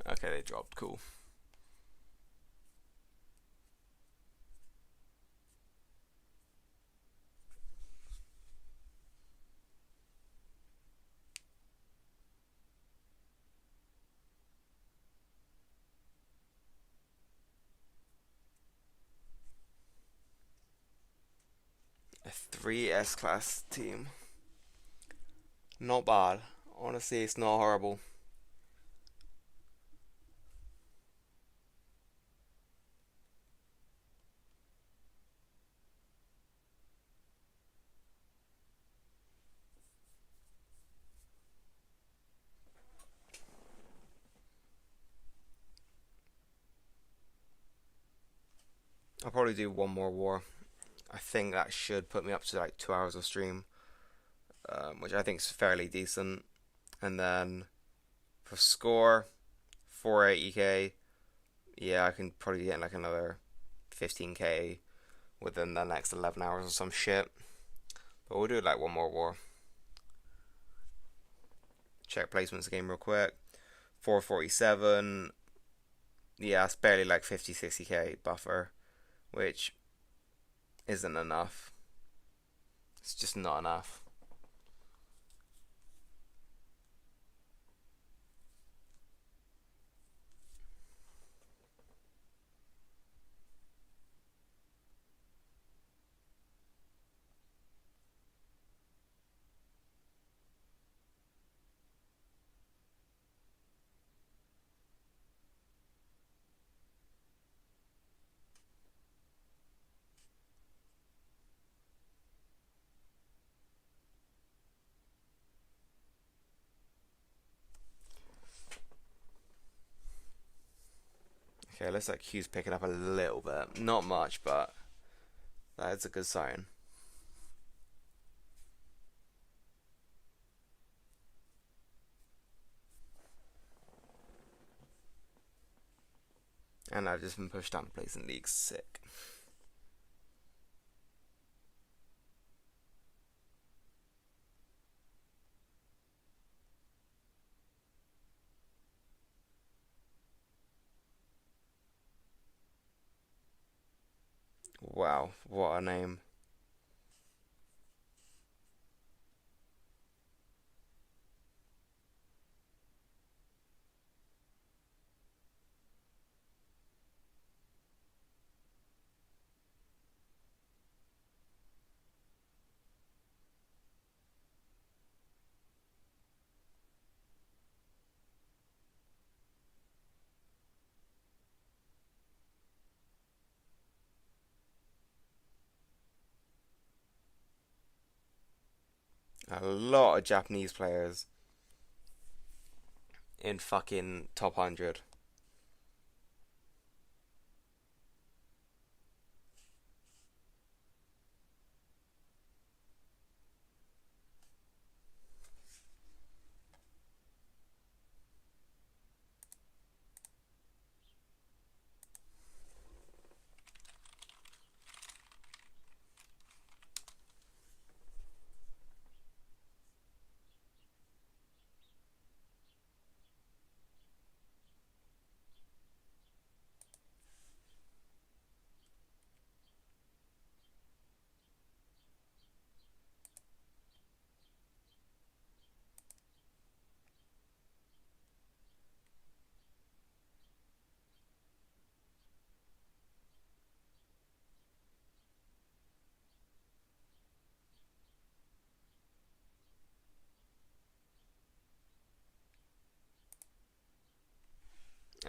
Okay, they dropped. Cool. A 3S class team. Not bad. Honestly, it's not horrible. I'll probably do one more war. I think that should put me up to like 2 hours of stream, which I think is fairly decent. And then for score, 480k. Yeah, I can probably get like another 15k within the next 11 hours or some shit. But we'll do like one more war. Check placements game real quick. 447. Yeah, it's barely like 50-60k buffer, which isn't enough. It's just not enough. Okay, looks like Q's picking up a little bit. Not much, but that's a good sign. And I've just been pushed down to place in league. Sick. Wow, what a name. A lot of Japanese players in fucking top 100.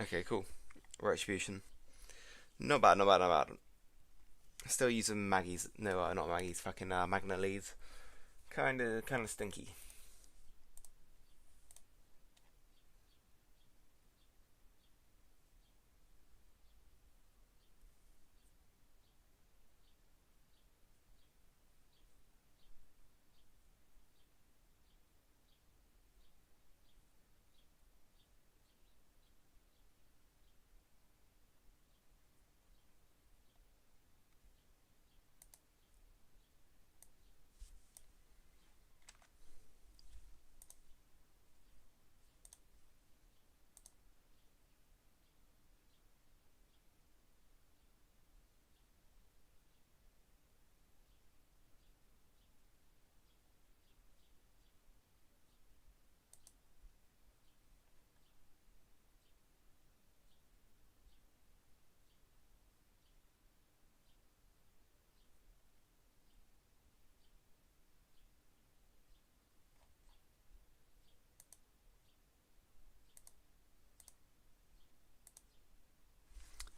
Okay, cool. Retribution. Not bad, not bad, not bad. Still using Maggie's. No, not Maggie's. Fucking Magnet Leads. Kinda stinky.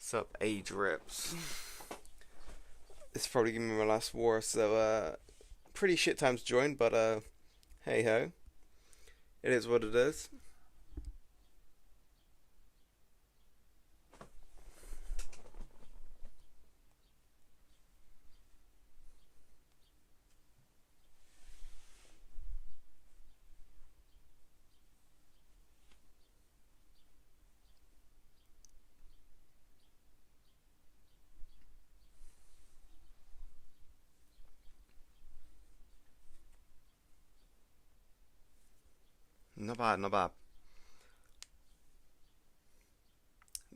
Sup, age rips. It's probably gonna be my last war, so pretty shit time to join, but hey ho, it is what it is. Not bad, not bad.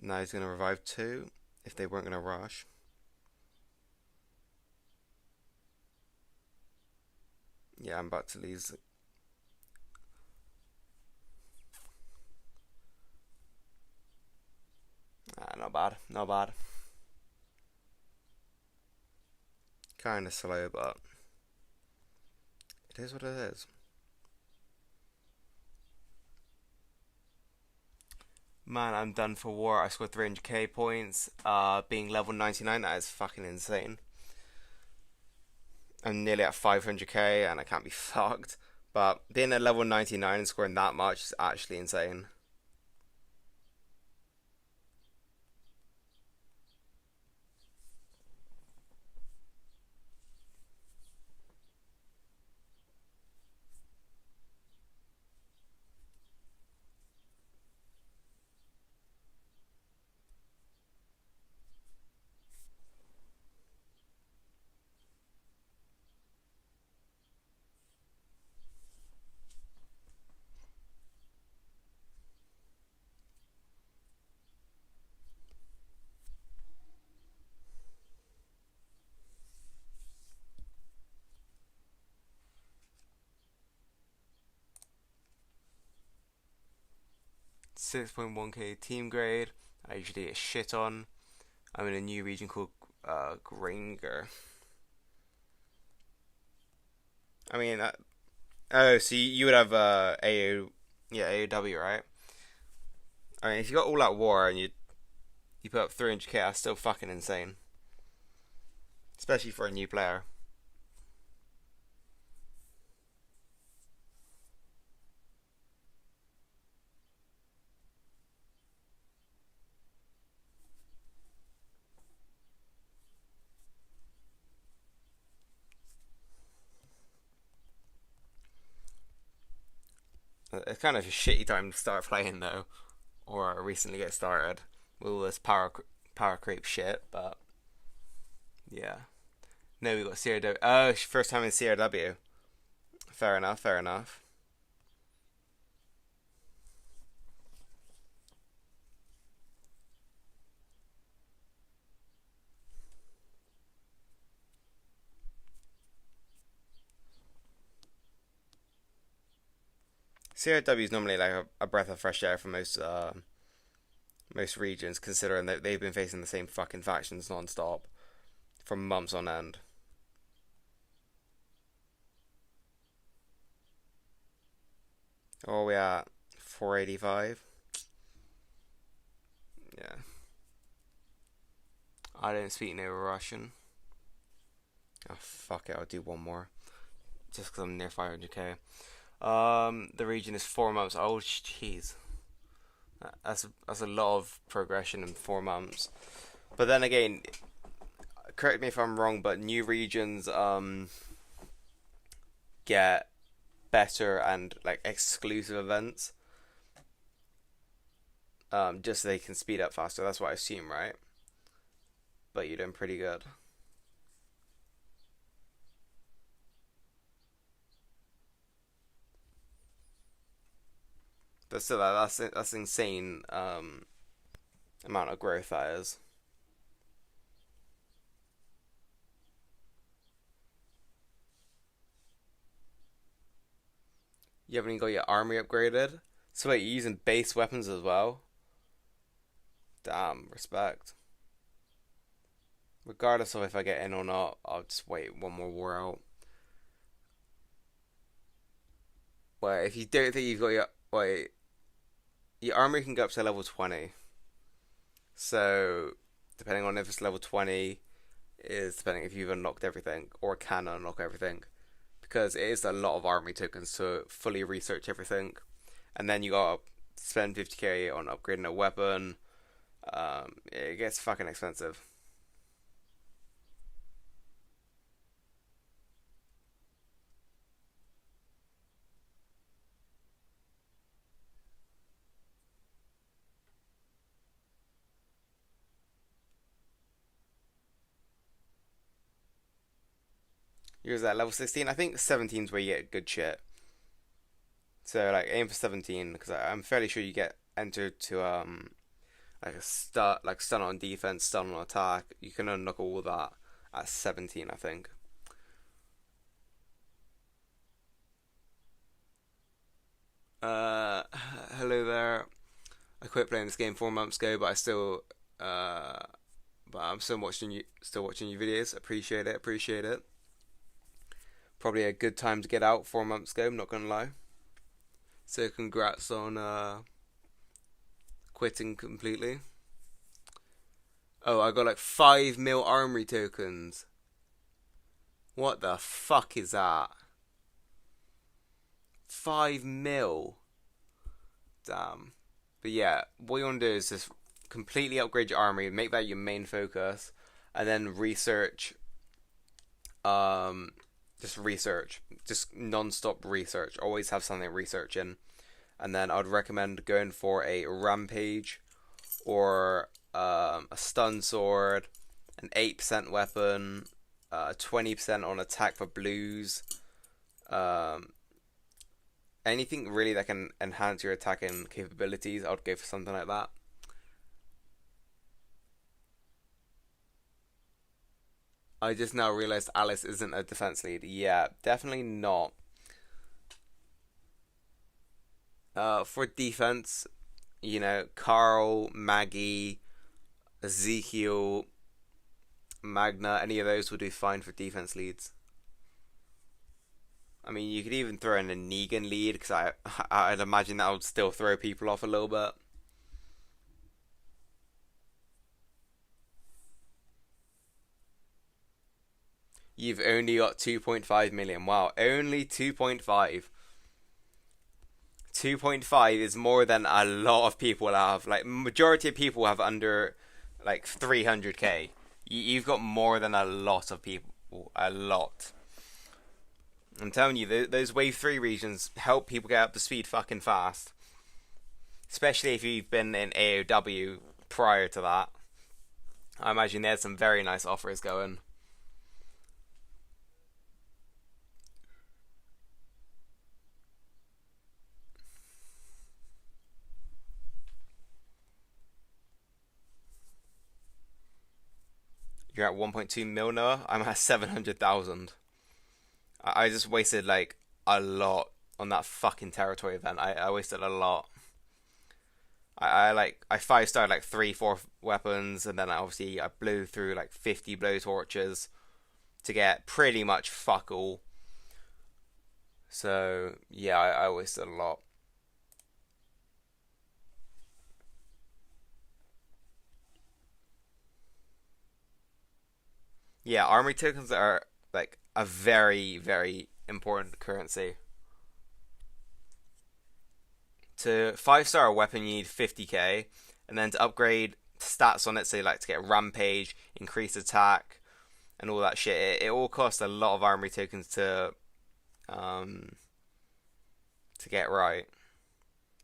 Now he's gonna revive two if they weren't gonna rush. Yeah, I'm about to lose. Not bad, not bad. Kinda slow, but it is what it is. Man, I'm done for war. I scored 300k points. Being level 99, that is fucking insane. I'm nearly at 500k and I can't be fucked. But being at level 99 and scoring that much is actually insane. .1k team grade. I usually get shit on. I'm in a new region called Granger. I mean, oh, so you would have AO, yeah, AOW, right? I mean, if you got all out war and you put up 300k, that's still fucking insane, especially for a new player. It's kind of a shitty time to start playing though, or recently get started with all this power creep shit. But yeah, no, we got CRW. Oh, first time in CRW. Fair enough, fair enough. CRW is normally like a breath of fresh air for most regions, considering that they've been facing the same fucking factions non-stop for months on end. Oh, we at 485. Yeah. I don't speak no Russian. Oh, fuck it, I'll do one more. Just because I'm near 500k. The region is 4 months. Oh, jeez. That's a lot of progression in 4 months. But then again, correct me if I'm wrong, but new regions get better and like exclusive events. Just so they can speed up faster. That's what I assume, right? But you're doing pretty good. But still, that's insane amount of growth that is. You haven't even got your army upgraded. So wait, you're using base weapons as well? Damn, respect. Regardless of if I get in or not, I'll just wait one more war out. Wait, if you don't think you've got your army can go up to level 20. So, depending on if it's level 20, is depending if you've unlocked everything or can unlock everything. Because it is a lot of army tokens to fully research everything. And then you gotta spend 50k on upgrading a weapon. It gets fucking expensive. Yours at level 16? I think 17 is where you get good shit. So like aim for 17 because I'm fairly sure you get entered to like a start like stun on defense, stun on attack. You can unlock all of that at 17, I think. Uh, Hello there. I quit playing this game 4 months ago, but I still but I'm still watching your videos. Appreciate it, appreciate it. Probably a good time to get out 4 months ago. I'm not gonna lie. So congrats on quitting completely. Oh, I got like 5 mil armory tokens. What the fuck is that? 5 mil. Damn. But yeah, what you want to do is just completely upgrade your army, make that your main focus, and then research. Just research, just non-stop research. Always have something researching, and then I'd recommend going for a rampage, or a stun sword, an 8% weapon, 20% on attack for blues. Um, Anything really that can enhance your attacking capabilities, I'd go for something like that. I just now realized Alice isn't a defense lead. Yeah, definitely not. For defense, Carl, Maggie, Ezekiel, Magna, any of those would do fine for defense leads. I mean, you could even throw in a Negan lead because I'd imagine that would still throw people off a little bit. You've only got 2.5 million. Wow, only 2.5. 2.5 is more than a lot of people have. Like, majority of people have under like 300k. You've got more than a lot of people. A lot. I'm telling you, those Wave 3 regions help people get up to speed fucking fast. Especially if you've been in AOW prior to that. I imagine there's some very nice offers going. You're at 1.2 mil now. I'm at 700,000. I just wasted like a lot on that fucking territory event. I wasted a lot. I 5-starred like 3, 4 weapons, and then I blew through like 50 blow torches to get pretty much fuck all. So yeah, I wasted a lot. Yeah, army tokens are like a very, very important currency. To 5-star a weapon, you need 50k, and then to upgrade stats on it, so you like to get rampage, increased attack, and all that shit. It all costs a lot of armory tokens um to get right.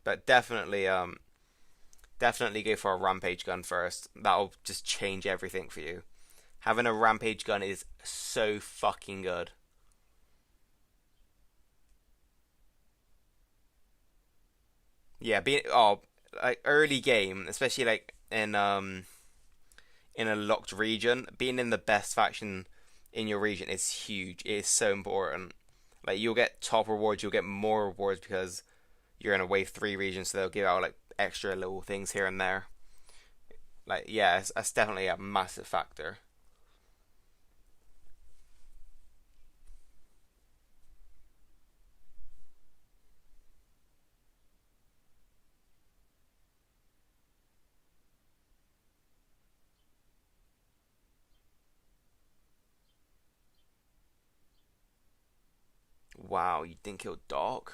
But definitely go for a rampage gun first. That'll just change everything for you. Having a rampage gun is so fucking good. Yeah, being like early game, especially like in a locked region, being in the best faction in your region is huge. It is so important. Like you'll get top rewards, you'll get more rewards because you're in a wave 3 region, so they'll give out like extra little things here and there. Like yeah, that's definitely a massive factor. Wow, you didn't kill Doc?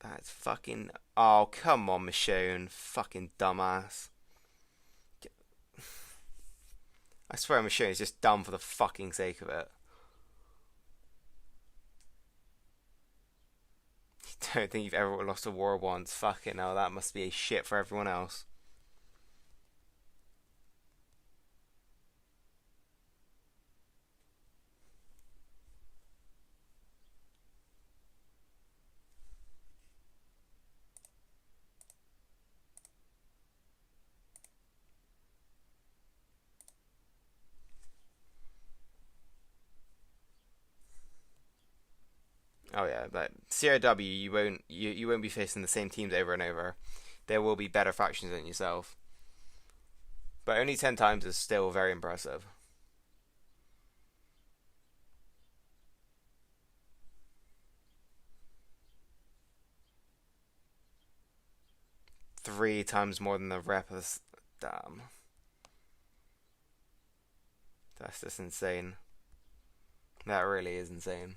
That's fucking. Oh, come on, Michonne. Fucking dumbass. I swear Michonne is just dumb for the fucking sake of it. Don't think you've ever lost a war once. Fucking hell, that must be a shit for everyone else. 'But CRW, you won't be facing the same teams over and over. There will be better factions than yourself, but only 10 times is still very impressive. 3 times more than the rep. Damn, that's just insane. That really is insane.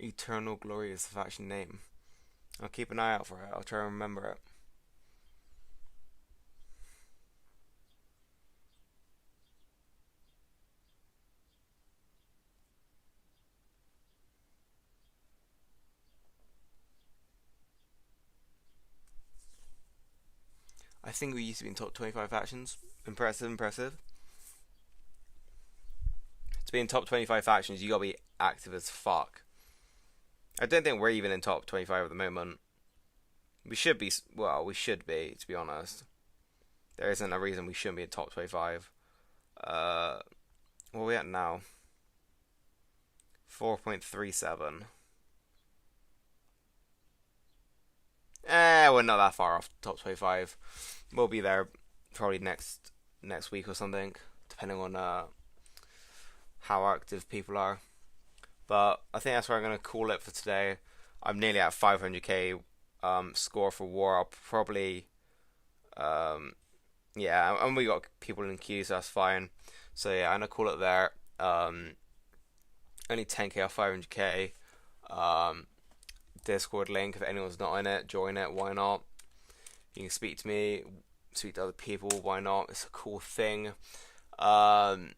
Eternal Glory is the faction name. I'll keep an eye out for it. I'll try and remember it. I think we used to be in top 25 factions. Impressive, impressive. To be in top 25 factions, you gotta be active as fuck. I don't think we're even in top 25 at the moment. We should be, well, we should be, to be honest. There isn't a reason we shouldn't be in top 25. Uh, what are we at now? 4.37. We're not that far off top 25. We'll be there probably next week or something, depending on how active people are. But I think that's where I'm gonna call it for today. I'm nearly at 500k score for war. I'll probably yeah, and we got people in queue, so that's fine. So yeah, I'm gonna call it there. Only 10k off 500k. Um, Discord link if anyone's not in it, join it. Why not? You can speak to me, speak to other people. Why not? It's a cool thing. Um,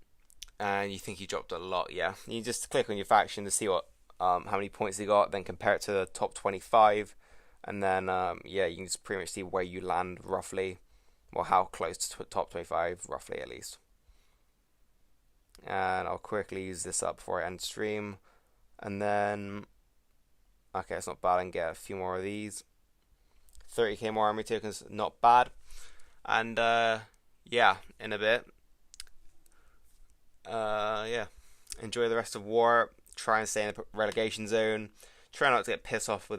and you think you dropped a lot, yeah. You just click on your faction to see what how many points you got, then compare it to the top 25, and then yeah, you can just pretty much see where you land roughly, or how close to top 25 roughly at least. And I'll quickly use this up before I end stream, and then okay, it's not bad, and get a few more of these. 30k more army tokens, not bad. And yeah, in a bit. Yeah. enjoy the rest of war. Try and stay in the relegation zone. Try not to get pissed off with